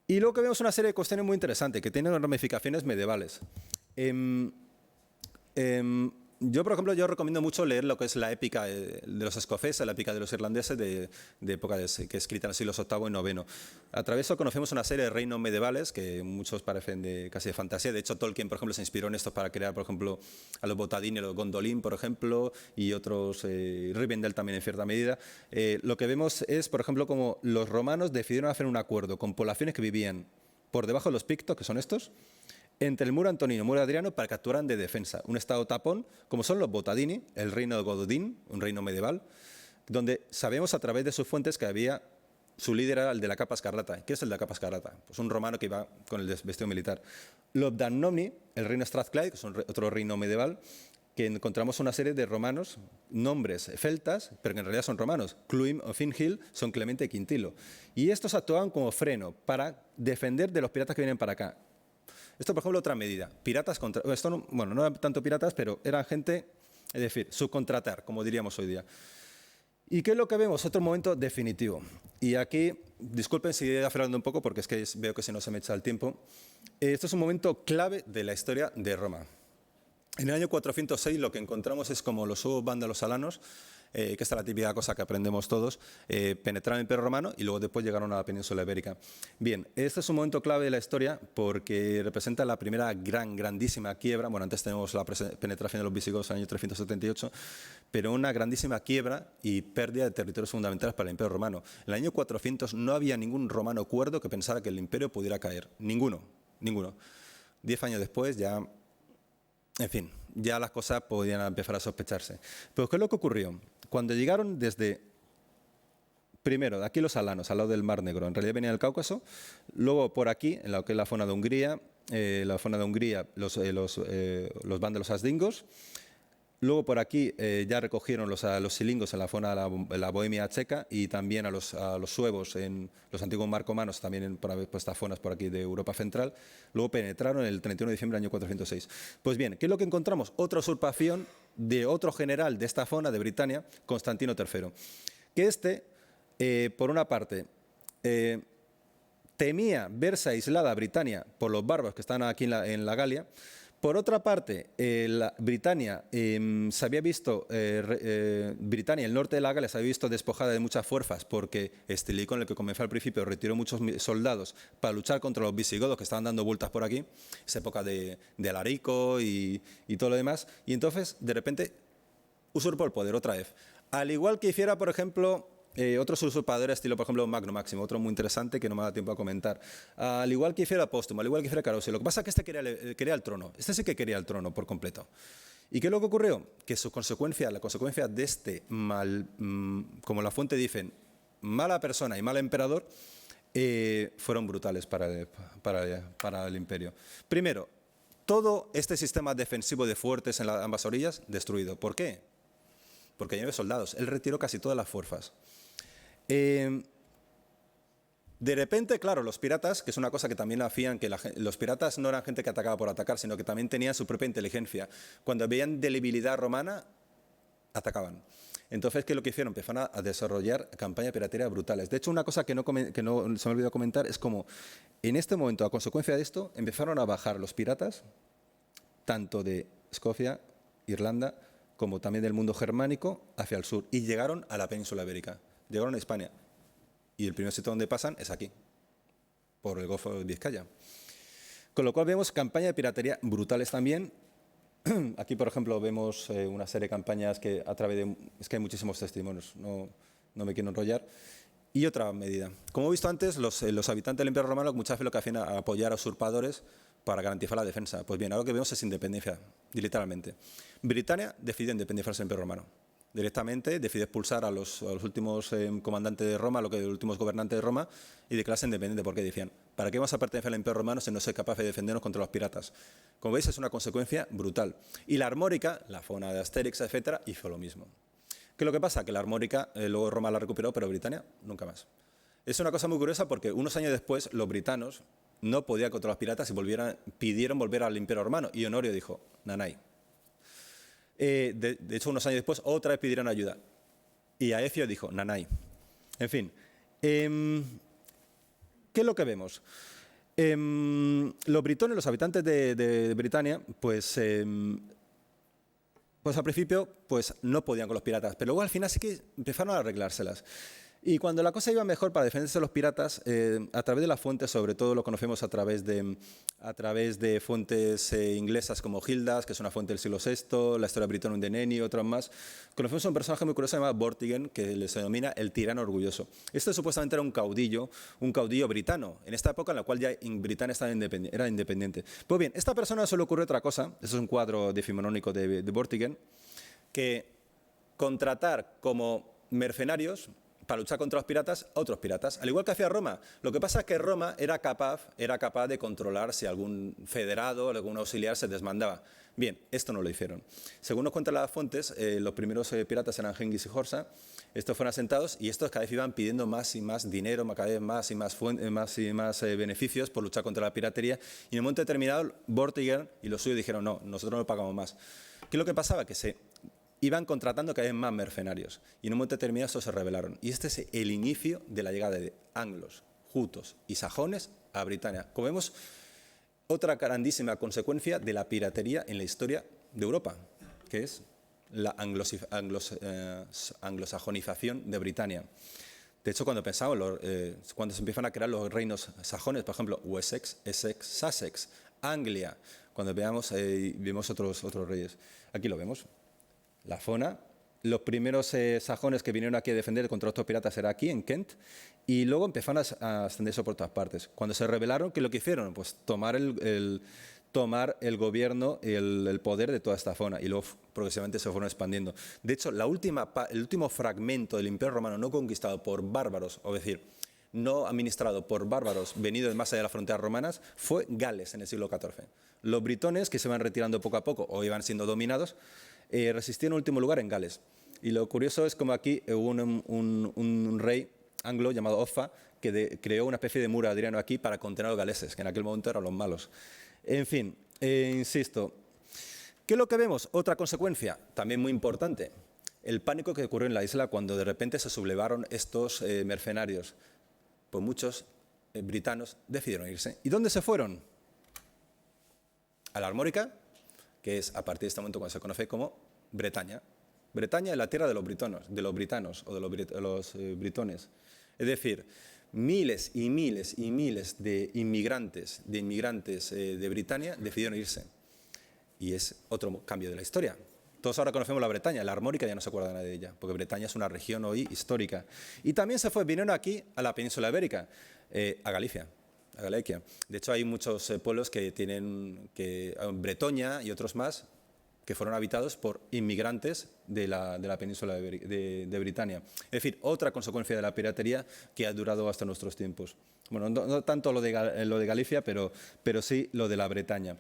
Y luego que vemos una serie de cuestiones muy interesantes que tienen ramificaciones medievales. Yo, por ejemplo, recomiendo mucho leer lo que es la épica de los escoceses, la épica de los irlandeses de época que es escrita en los siglos VIII y IX. A través de eso conocemos una serie de reinos medievales que muchos parecen casi de fantasía. De hecho, Tolkien, por ejemplo, se inspiró en estos para crear, por ejemplo, a los Botadini, a los Gondolin, por ejemplo, y otros, Rivendell también en cierta medida. Lo que vemos es, por ejemplo, como los romanos decidieron hacer un acuerdo con poblaciones que vivían por debajo de los pictos, que son estos, entre el muro Antonino y el muro Adriano para que actuaran de defensa. Un estado tapón, como son los Botadini, el reino de Gododin, un reino medieval, donde sabemos a través de sus fuentes que había, su líder era el de la capa escarlata. ¿Qué es el de la capa escarlata? Pues un romano que iba con el vestido militar. Los Dannomni, el reino Strathclyde, que es otro reino medieval, que encontramos una serie de romanos, nombres celtas, pero que en realidad son romanos. Cluim o Finhill son Clemente y Quintilo. Y estos actuaban como freno para defender de los piratas que vienen para acá. Esto, por ejemplo, otra medida. Piratas contra... Esto no eran tanto piratas, pero eran gente, es decir, subcontratar, como diríamos hoy día. ¿Y qué es lo que vemos? Otro momento definitivo. Y aquí, disculpen si voy hablando un poco, porque es que veo que si no se me echa el tiempo. Esto es un momento clave de la historia de Roma. En el año 406 lo que encontramos es como los suevos vándalos alanos, que esta es la típica cosa que aprendemos todos, penetraron el Imperio Romano y luego después llegaron a la península ibérica. Bien, este es un momento clave de la historia porque representa la primera grandísima quiebra. Bueno, antes tenemos la penetración de los visigodos en el año 378, pero una grandísima quiebra y pérdida de territorios fundamentales para el Imperio Romano. En el año 400 no había ningún romano cuerdo que pensara que el imperio pudiera caer. Ninguno. 10 años después ya... En fin, ya las cosas podían empezar a sospecharse. Pero ¿qué es lo que ocurrió? Cuando llegaron primero, de aquí los alanos, al lado del Mar Negro, en realidad venían del Cáucaso, luego por aquí, en lo que es la zona de Hungría, los vándalos asdingos, luego por aquí ya recogieron los silingos en la zona de la Bohemia checa y también a los suevos, en los antiguos marcomanos, también por estas zonas por aquí de Europa Central. Luego penetraron el 31 de diciembre del año 406. Pues bien, ¿qué es lo que encontramos? Otra usurpación de otro general de esta zona, de Britania, Constantino III. Que por una parte, temía verse aislada Britania por los bárbaros que están aquí en la Galia, Por otra parte, Britania se había visto, Britania, el norte de la Galia, se había visto despojada de muchas fuerzas porque Estilicón, el que comenzó al principio, retiró muchos soldados para luchar contra los visigodos que estaban dando vueltas por aquí, esa época de Alarico y todo lo demás, y entonces, de repente, usurpó el poder otra vez. Al igual que hiciera, por ejemplo, otros usurpadores, estilo, por ejemplo, Magno Máximo, otro muy interesante que no me da tiempo a comentar. Al igual que hiciera Póstumo, al igual que hiciera Carausius. Lo que pasa es que este quería el trono. Este sí que quería el trono por completo. ¿Y qué es lo que ocurrió? Que la consecuencia de este mal, como la fuente dicen, mala persona y mal emperador, fueron brutales para el imperio. Primero, todo este sistema defensivo de fuertes en ambas orillas, destruido. ¿Por qué? Porque ya no había soldados. Él retiró casi todas las fuerzas. De repente, claro, los piratas, que es una cosa que también hacían, que los piratas no eran gente que atacaba por atacar, sino que también tenían su propia inteligencia. Cuando veían debilidad romana, atacaban. Entonces, ¿qué es lo que hicieron? Empezaron a desarrollar campañas pirateras brutales. De hecho, una cosa que no se me olvidó comentar es como, en este momento, a consecuencia de esto, empezaron a bajar los piratas, tanto de Escocia, Irlanda, como también del mundo germánico, hacia el sur. Y llegaron a la península ibérica. Llegaron a España y el primer sitio donde pasan es aquí, por el Golfo de Vizcaya. Con lo cual vemos campañas de piratería brutales también. Aquí, por ejemplo, vemos una serie de campañas que a través de... Es que hay muchísimos testimonios, no me quiero enrollar. Y otra medida. Como he visto antes, los habitantes del Imperio Romano muchas veces lo que hacían era apoyar a usurpadores para garantizar la defensa. Pues bien, ahora lo que vemos es independencia, literalmente. Britania decidió independizarse del Imperio Romano. Directamente decide expulsar a los últimos comandantes de Roma, los últimos gobernantes de Roma, y declararse independiente, porque decían, ¿para qué vamos a pertenecer al Imperio Romano si no soy capaz de defendernos contra los piratas? Como veis, es una consecuencia brutal. Y la armórica, la fauna de Asterix, etcétera, hizo lo mismo. ¿Qué es lo que pasa? Que la armórica, luego Roma la recuperó, pero Britania nunca más. Es una cosa muy curiosa porque unos años después los britanos no podían contra los piratas y pidieron volver al Imperio Romano, y Honorio dijo, nanay. De hecho, unos años después, otra vez pidieron ayuda. Y Aecio dijo, nanay. En fin, ¿qué es lo que vemos? Los britones, los habitantes de Britania, pues al principio pues, no podían con los piratas, pero luego al final sí que empezaron a arreglárselas. Y cuando la cosa iba mejor para defenderse de los piratas, a través de las fuentes, sobre todo lo conocemos a través de fuentes inglesas como Gildas, que es una fuente del siglo VI, la historia britona de Nenni y otras más, conocemos a un personaje muy curioso llamado Vortigern, que se denomina el tirano orgulloso. Este supuestamente era un caudillo britano, en esta época en la cual ya Britania era independiente. Pues bien, esta persona solo ocurrió otra cosa, eso es un cuadro decimonónico de Vortigern, que contratar como mercenarios para luchar contra los piratas a otros piratas, al igual que hacía Roma. Lo que pasa es que Roma era capaz de controlar si algún federado o algún auxiliar se desmandaba. Bien, esto no lo hicieron. Según nos cuentan las fuentes, los primeros piratas eran Genghis y Horsa. Estos fueron asentados y estos cada vez iban pidiendo más y más dinero, cada vez más y más beneficios por luchar contra la piratería. Y en un momento determinado, Vortigern y los suyos dijeron, no, nosotros no pagamos más. ¿Qué es lo que pasaba? Que se iban contratando cada vez más mercenarios y en un momento determinado estos se rebelaron. Y este es el inicio de la llegada de anglos, jutos y sajones a Britania. Como vemos, otra grandísima consecuencia de la piratería en la historia de Europa, que es la anglosajonización de Britania. De hecho, cuando pensamos, cuando se empiezan a crear los reinos sajones, por ejemplo, Wessex, Essex, Sussex, Anglia, cuando vemos otros reyes. Aquí lo vemos. La zona, los primeros sajones que vinieron aquí a defender contra otros piratas era aquí, en Kent, y luego empezaron a extenderse por todas partes. Cuando se rebelaron, ¿qué es lo que hicieron? Pues tomar el gobierno y el poder de toda esta zona, y luego progresivamente se fueron expandiendo. De hecho, el último fragmento del Imperio Romano no conquistado por bárbaros, o decir, no administrado por bárbaros venidos más allá de las fronteras romanas, fue Gales en el siglo XIV. Los britones, que se van retirando poco a poco o iban siendo dominados, resistieron en último lugar en Gales. Y lo curioso es como aquí hubo un rey anglo llamado Offa que creó una especie de muro adriano aquí para contener a los galeses, que en aquel momento eran los malos. En fin, insisto, ¿qué es lo que vemos? Otra consecuencia, también muy importante, el pánico que ocurrió en la isla cuando de repente se sublevaron estos mercenarios. Pues muchos britanos decidieron irse. ¿Y dónde se fueron? A la Armórica que es a partir de este momento cuando se conoce como Bretaña. Bretaña es la tierra de los britanos o de los britones. Es decir, miles y miles y miles de inmigrantes de Britania decidieron irse. Y es otro cambio de la historia. Todos ahora conocemos la Bretaña, la Armórica ya no se acuerda nadie de ella, porque Bretaña es una región hoy histórica. Y también vinieron aquí a la península ibérica, a Galicia, a Galicia. De hecho, hay muchos pueblos que tienen, Bretoña y otros más, que fueron habitados por inmigrantes de la península de Britania. Es decir, otra consecuencia de la piratería que ha durado hasta nuestros tiempos. Bueno, no tanto lo de Galicia, pero sí lo de la Bretaña.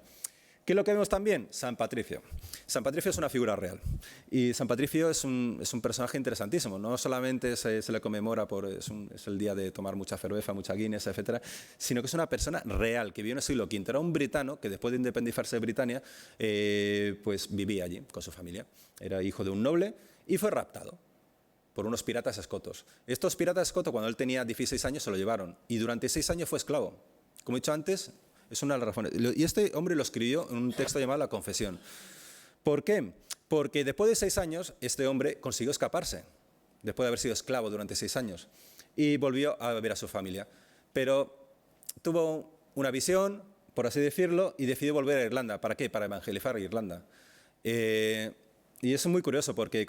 ¿Qué es lo que vemos también? San Patricio. San Patricio es una figura real. Y San Patricio es un personaje interesantísimo. No solamente se le conmemora es el día de tomar mucha cerveza, mucha Guinness, etcétera, sino que es una persona real que vivió en el siglo V. Era un britano que después de independizarse de Britania, pues vivía allí con su familia. Era hijo de un noble y fue raptado por unos piratas escotos. Estos piratas escotos, cuando él tenía 16 años, se lo llevaron. Y durante 6 años fue esclavo. Como he dicho antes, es una de las razones. Y este hombre lo escribió en un texto llamado La Confesión. ¿Por qué? Porque después de 6 años, este hombre consiguió escaparse, después de haber sido esclavo durante 6 años, y volvió a ver a su familia. Pero tuvo una visión, por así decirlo, y decidió volver a Irlanda. ¿Para qué? Para evangelizar Irlanda. Y eso es muy curioso porque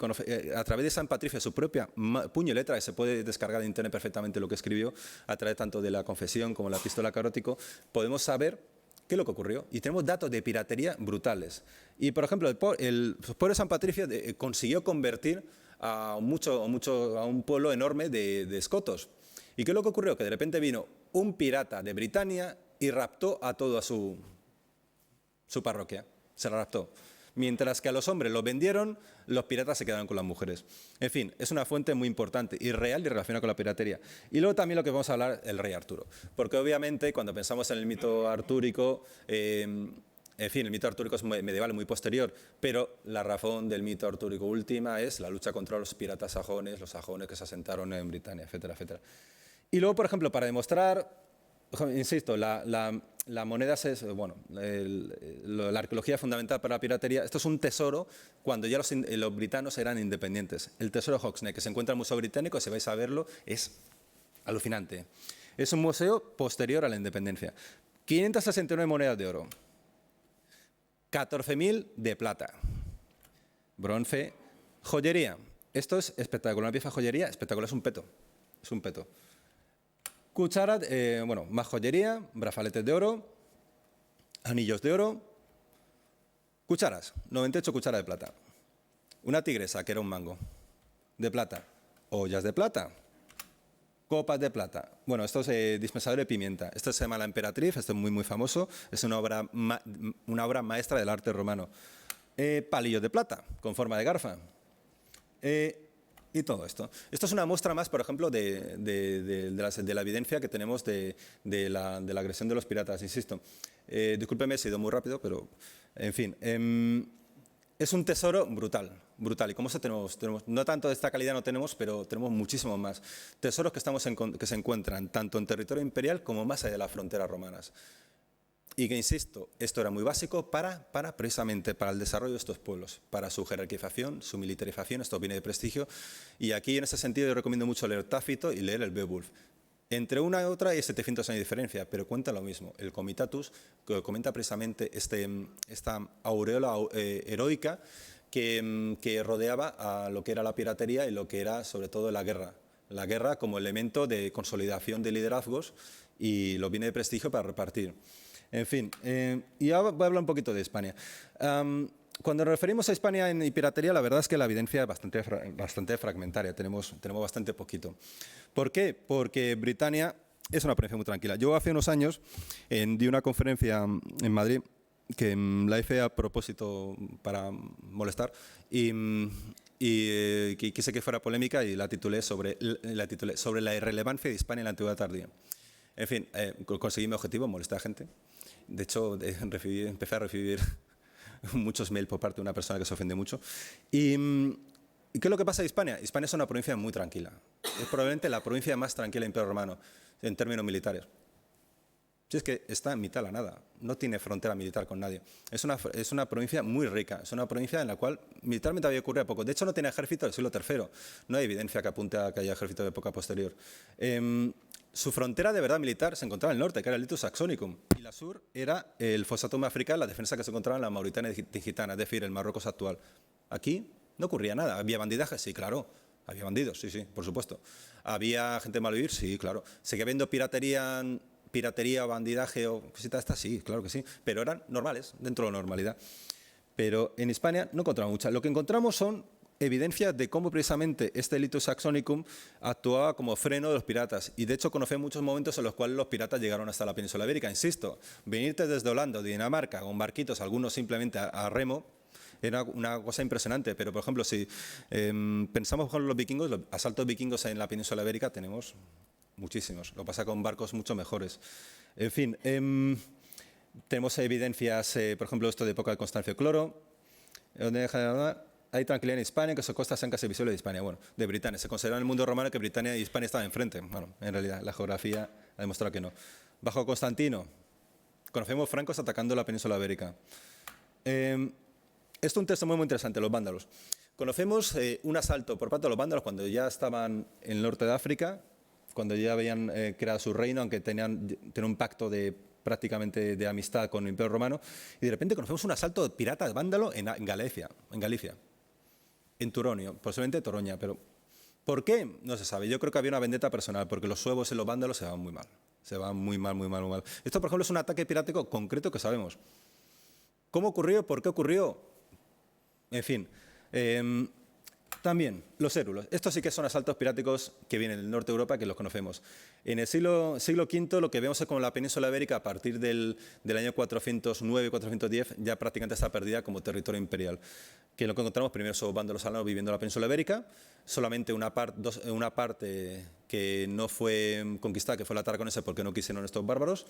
a través de San Patricio, su propia puño y letra, que se puede descargar de internet perfectamente lo que escribió, a través tanto de la Confesión como la Epístola Carótico, podemos saber qué es lo que ocurrió. Y tenemos datos de piratería brutales. Y, por ejemplo, el pueblo de San Patricio consiguió convertir a un pueblo enorme de escotos. ¿Y qué es lo que ocurrió? Que de repente vino un pirata de Britania y raptó a toda su parroquia. Se la raptó. Mientras que a los hombres los vendieron, los piratas se quedaron con las mujeres. En fin, es una fuente muy importante y real y relacionada con la piratería. Y luego también lo que vamos a hablar, el rey Arturo. Porque obviamente cuando pensamos en el mito artúrico, en fin, el mito artúrico es medieval, muy posterior, pero la razón del mito artúrico última es la lucha contra los piratas sajones, los sajones que se asentaron en Britania, etcétera, etcétera. Y luego, por ejemplo, para demostrar, insisto, la moneda es, bueno, la arqueología fundamental para la piratería. Esto es un tesoro cuando ya los britanos eran independientes. El tesoro Hogsney, que se encuentra en el Museo Británico, si vais a verlo, es alucinante. Es un museo posterior a la independencia. 569 monedas de oro, 14.000 de plata, bronce, joyería. Esto es espectacular, una pieza de joyería espectacular, es un peto. Es un peto. Cucharas, bueno, más joyería, brazaletes de oro, anillos de oro, cucharas, 98 cucharas de plata. Una tigresa, que era un mango, de plata. Ollas de plata, copas de plata. Bueno, esto es dispensador de pimienta. Esto se llama La Emperatriz, esto es muy, muy famoso. Es una obra maestra del arte romano. Palillos de plata, con forma de garfa. Y todo esto. Esto es una muestra más, por ejemplo, de la evidencia que tenemos de la agresión de los piratas, insisto. Discúlpeme, he sido muy rápido, pero, en fin. Es un tesoro brutal, brutal. Y como eso tenemos, no tanto de esta calidad no tenemos, pero tenemos muchísimo más. Tesoros que se encuentran tanto en territorio imperial como más allá de las fronteras romanas. Y que, insisto, esto era muy básico precisamente para el desarrollo de estos pueblos, para su jerarquización, su militarización, esto viene de prestigio. Y aquí, en ese sentido, yo recomiendo mucho leer Tácito y leer el Beowulf. Entre una y otra hay 700 años de diferencia, pero cuenta lo mismo. El Comitatus, que comenta precisamente esta aureola heroica que rodeaba a lo que era la piratería y lo que era, sobre todo, la guerra. La guerra como elemento de consolidación de liderazgos y lo viene de prestigio para repartir. En fin, y ahora voy a hablar un poquito de España. Cuando nos referimos a España en piratería, la verdad es que la evidencia es bastante fragmentaria, tenemos bastante poquito. ¿Por qué? Porque Britania es una provincia muy tranquila. Yo hace unos años di una conferencia en Madrid que la hice a propósito para molestar y quise que fuera polémica y la titulé sobre la irrelevancia de Hispania en la antigüedad tardía. En fin, conseguí mi objetivo, molesté a gente. De hecho, empecé a recibir muchos mails por parte de una persona que se ofende mucho. ¿Y qué es lo que pasa en Hispania? Hispania es una provincia muy tranquila. Es probablemente la provincia más tranquila del Imperio Romano, en términos militares. Si es que está en mitad de la nada, no tiene frontera militar con nadie. Es una provincia muy rica, es una provincia en la cual militarmente había ocurrido poco. De hecho, no tiene ejército del siglo III. No hay evidencia que apunte a que haya ejército de época posterior. Su frontera de verdad militar se encontraba en el norte, que era el Litus Saxonicum, y la sur era el Fossatum africano, la defensa que se encontraba en la Mauritania Tingitana, es decir, el Marruecos actual. Aquí no ocurría nada. ¿Había bandidaje? Sí, claro. Había bandidos, sí, por supuesto. ¿Había gente mal vivir? Sí, claro. ¿Seguía habiendo piratería o bandidaje o cositas estas? Sí, claro que sí. Pero eran normales, dentro de la normalidad. Pero en Hispania no encontramos muchas. Lo que encontramos son evidencias de cómo precisamente este Litus Saxonicum actuaba como freno de los piratas. Y de hecho conocemos muchos momentos en los cuales los piratas llegaron hasta la península ibérica. Insisto, venirte desde Holanda o Dinamarca con barquitos, algunos simplemente a remo, era una cosa impresionante. Pero, por ejemplo, si pensamos con los vikingos, los asaltos vikingos en la península ibérica tenemos muchísimos. Lo pasa con barcos mucho mejores. En fin, tenemos evidencias, por ejemplo, esto de época de Constancio Cloro, donde hay tranquilidad en Hispania, que sus costas sean casi visibles de Hispania, bueno, de Britania. Se consideraba en el mundo romano que Britania y Hispania estaban enfrente. Bueno, en realidad la geografía ha demostrado que no. Bajo Constantino, conocemos francos atacando la península ibérica. Esto es un texto muy interesante, los vándalos. Conocemos un asalto por parte de los vándalos cuando ya estaban en el norte de África, cuando ya habían creado su reino, aunque tenían un pacto prácticamente de amistad con el Imperio Romano, y de repente conocemos un asalto de piratas vándalo en Galicia, en Turonio, posiblemente Toroña, pero ¿por qué? No se sabe. Yo creo que había una vendetta personal, porque los suevos y los vándalos se van muy mal. Se van muy mal. Esto, por ejemplo, es un ataque pirático concreto que sabemos. ¿Cómo ocurrió? ¿Por qué ocurrió? En fin. También, los érulos. Estos sí que son asaltos piráticos que vienen del norte de Europa, que los conocemos. En el siglo V lo que vemos es como la península ibérica, a partir del año 409-410, ya prácticamente está perdida como territorio imperial. Que lo que encontramos primero son vándalos alanos viviendo en la península ibérica, solamente una parte que no fue conquistada, que fue la Tarraconense, porque no quisieron estos bárbaros.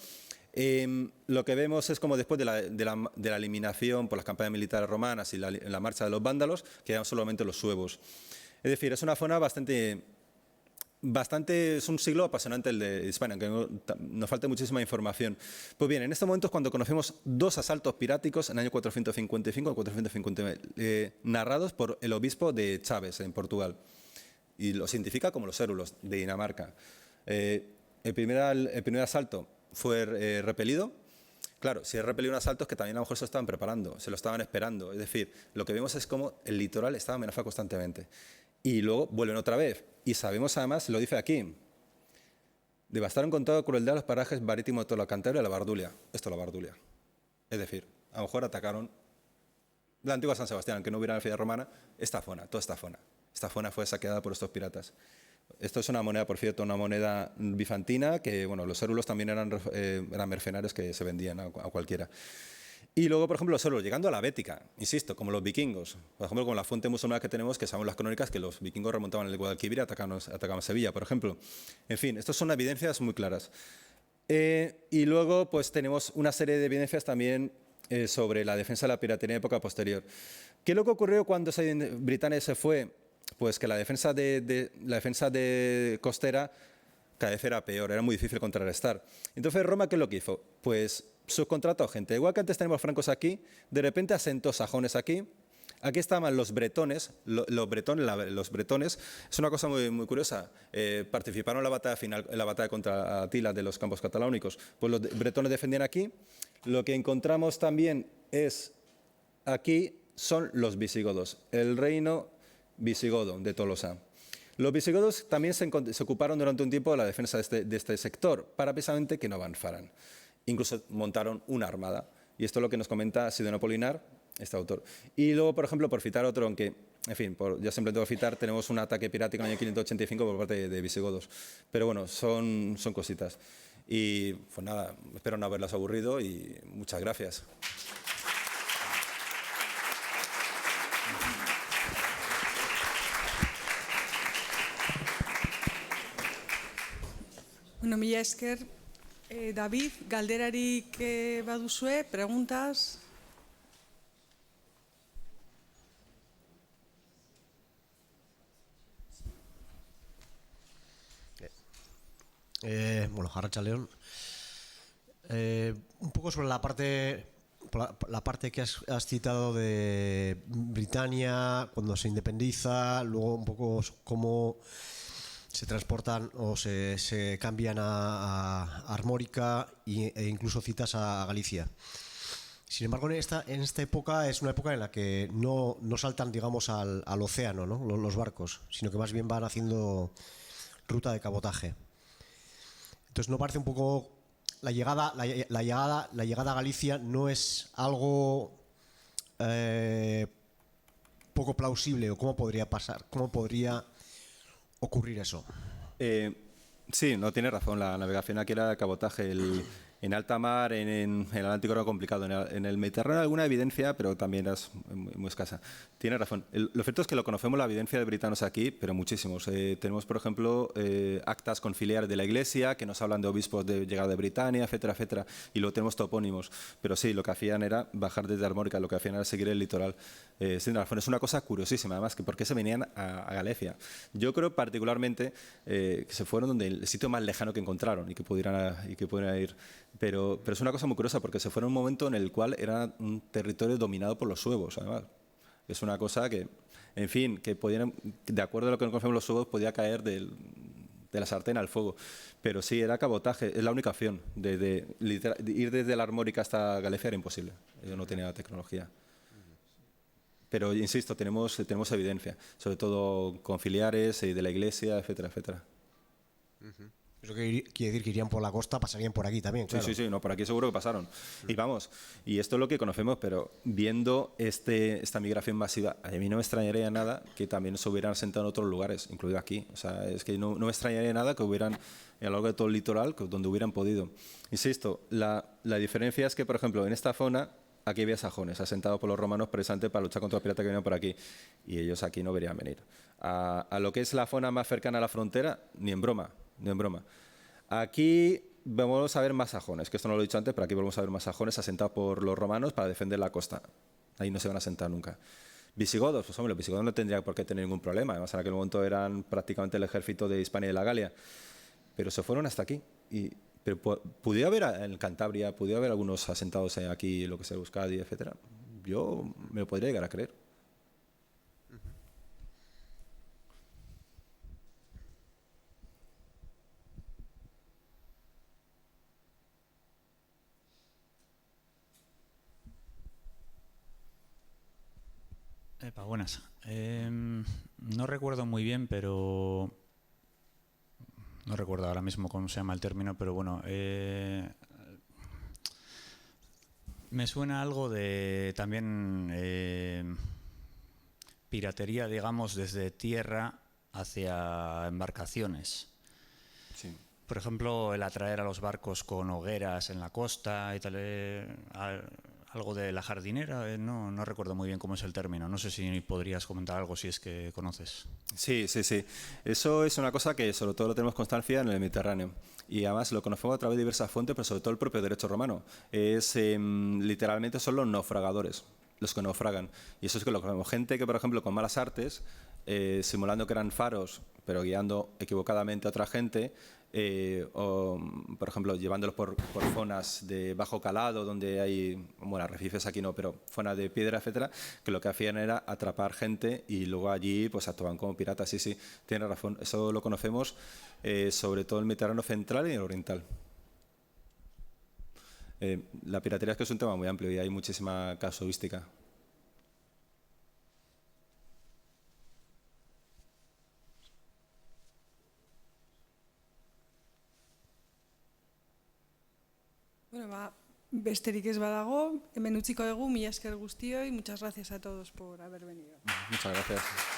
Lo que vemos es como después de la eliminación por las campañas militares romanas y la marcha de los vándalos, quedan solamente los suevos. Es decir, es una zona bastante, es un siglo apasionante el de Hispania, aunque nos falta muchísima información. Pues bien, en estos momentos cuando conocemos dos asaltos piráticos en el año 455 y 459, narrados por el obispo de Chaves, en Portugal, y los identifica como los érulos de Dinamarca. El primer asalto fue repelido. Claro, si es repelido un asalto es que también a lo mejor se lo estaban preparando, se lo estaban esperando. Es decir, lo que vemos es como el litoral estaba amenazado constantemente. Y luego vuelven otra vez. Y sabemos además, lo dice aquí, devastaron con toda crueldad los parajes marítimos de toda la Cantabria y la Bardulia. Esto es la Bardulia. Es decir, a lo mejor atacaron la antigua San Sebastián, que no hubiera fila romana, esta zona, toda esta zona. Esta zona fue saqueada por estos piratas. Esto es una moneda, por cierto, una moneda bizantina, que bueno, los érulos también eran mercenarios que se vendían a cualquiera. Y luego, por ejemplo, los érulos, llegando a la Bética, insisto, como los vikingos, por ejemplo, con la fuente musulmana que tenemos, que sabemos las crónicas, que los vikingos remontaban el Guadalquivir y atacaban Sevilla, por ejemplo. En fin, estas son evidencias muy claras. Y luego, pues tenemos una serie de evidencias también sobre la defensa de la piratería en época posterior. ¿Qué es lo que ocurrió cuando Britania se fue? Pues que la defensa de costera cada vez era peor, era muy difícil contrarrestar. Entonces, Roma, ¿qué es lo que hizo? Pues subcontrató gente. Igual que antes tenemos francos aquí, de repente asentó sajones aquí. Aquí estaban los bretones. Los bretones es una cosa muy curiosa. Participaron en la batalla final, en la batalla contra Atila de los campos cataláunicos. Pues los bretones defendían aquí. Lo que encontramos también es aquí son los visigodos, el reino visigodo de Tolosa. Los visigodos también se ocuparon durante un tiempo de la defensa de este sector, para precisamente que no avanzaran. Incluso montaron una armada. Y esto es lo que nos comenta Sidonio Polinar, este autor. Y luego, por ejemplo, por citar otro, aunque, en fin, ya siempre tengo que citar, tenemos un ataque pirático en el año 585 por parte de visigodos. Pero bueno, son cositas. Y pues nada, espero no haberlas aburrido y muchas gracias. Bueno, mila esker, David, galderarik baduzue, preguntas? Bueno, Arratsaldeon. Un poco sobre la parte que has citado de Britania, cuando se independiza, luego un poco cómo se transportan o se cambian a Armórica e incluso citas a Galicia. Sin embargo, en esta época es una época en la que no saltan, digamos, al océano, ¿no? Los barcos, sino que más bien van haciendo ruta de cabotaje. Entonces, ¿no parece un poco la llegada a Galicia no es algo poco plausible, o cómo podría pasar, cómo podría ocurrir eso? Sí, no tiene razón. La navegación aquí era cabotaje. En alta mar, en el Atlántico era complicado. En el Mediterráneo alguna evidencia, pero también es muy escasa. Tiene razón. Lo cierto es que lo conocemos la evidencia de britanos aquí, pero muchísimos. Tenemos, por ejemplo, actas conciliares de la Iglesia que nos hablan de obispos de llegada de Britania, etcétera, etcétera. Y luego tenemos topónimos. Pero sí, lo que hacían era bajar desde Armórica, lo que hacían era seguir el litoral. Es una cosa curiosísima, además, que por qué se venían a Galicia. Yo creo particularmente que se fueron donde el sitio más lejano que encontraron y que pudieran ir. Pero es una cosa muy curiosa porque se fue en un momento en el cual era un territorio dominado por los suevos, además. Es una cosa que, en fin, que podían, de acuerdo a lo que conocemos los suevos, podía caer de la sartén al fuego. Pero sí, era cabotaje, es la única opción. De ir desde la Armórica hasta Galicia era imposible. Yo no tenía tecnología. Pero, insisto, tenemos evidencia, sobre todo conciliares de la Iglesia, etcétera, etcétera. Eso quiere decir que irían por la costa, pasarían por aquí también, claro. Sí, no, por aquí seguro que pasaron. Y vamos, y esto es lo que conocemos, pero viendo esta migración masiva, a mí no me extrañaría nada que también se hubieran sentado en otros lugares, incluido aquí. O sea, es que no me extrañaría nada que hubieran, a lo largo de todo el litoral, donde hubieran podido. Insisto, la diferencia es que, por ejemplo, en esta zona, aquí había sajones, asentados por los romanos precisamente para luchar contra los piratas que venían por aquí. Y ellos aquí no verían venir. A lo que es la zona más cercana a la frontera, ni en broma. Aquí vamos a ver más sajones, que esto no lo he dicho antes, pero aquí vamos a ver más sajones asentados por los romanos para defender la costa. Ahí no se van a asentar nunca. Visigodos, pues hombre, los visigodos no tendrían por qué tener ningún problema. Además, en aquel momento eran prácticamente el ejército de Hispania y de la Galia. Pero se fueron hasta aquí. Pero pudiera haber en Cantabria, pudiera haber algunos asentados aquí, lo que sea Euskadi, etcétera. Yo me lo podría llegar a creer. Buenas. No recuerdo muy bien, pero no recuerdo ahora mismo cómo se llama el término, pero bueno, me suena algo de también piratería, digamos, desde tierra hacia embarcaciones. Sí. Por ejemplo, el atraer a los barcos con hogueras en la costa y tal. Algo de la jardinera, no recuerdo muy bien cómo es el término. No sé si podrías comentar algo si es que conoces. Sí. Eso es una cosa que sobre todo lo tenemos constancia en el Mediterráneo. Y además lo conocemos a través de diversas fuentes, pero sobre todo el propio derecho romano. Literalmente son los naufragadores los que naufragan. Y eso es que lo conocemos. Gente que, por ejemplo, con malas artes, simulando que eran faros, pero guiando equivocadamente a otra gente, o, por ejemplo, llevándolos por zonas de bajo calado, donde hay, bueno, arrecifes aquí no, pero zonas de piedra, etcétera, que lo que hacían era atrapar gente y luego allí pues actuaban como piratas. Sí, tiene razón. Eso lo conocemos sobre todo en el Mediterráneo central y en el oriental. La piratería es que es un tema muy amplio y hay muchísima casuística. Bueno, besterik ez badago, hemen utziko dugu, mila esker guztioi, muchas gracias a todos por haber venido. Muchas gracias.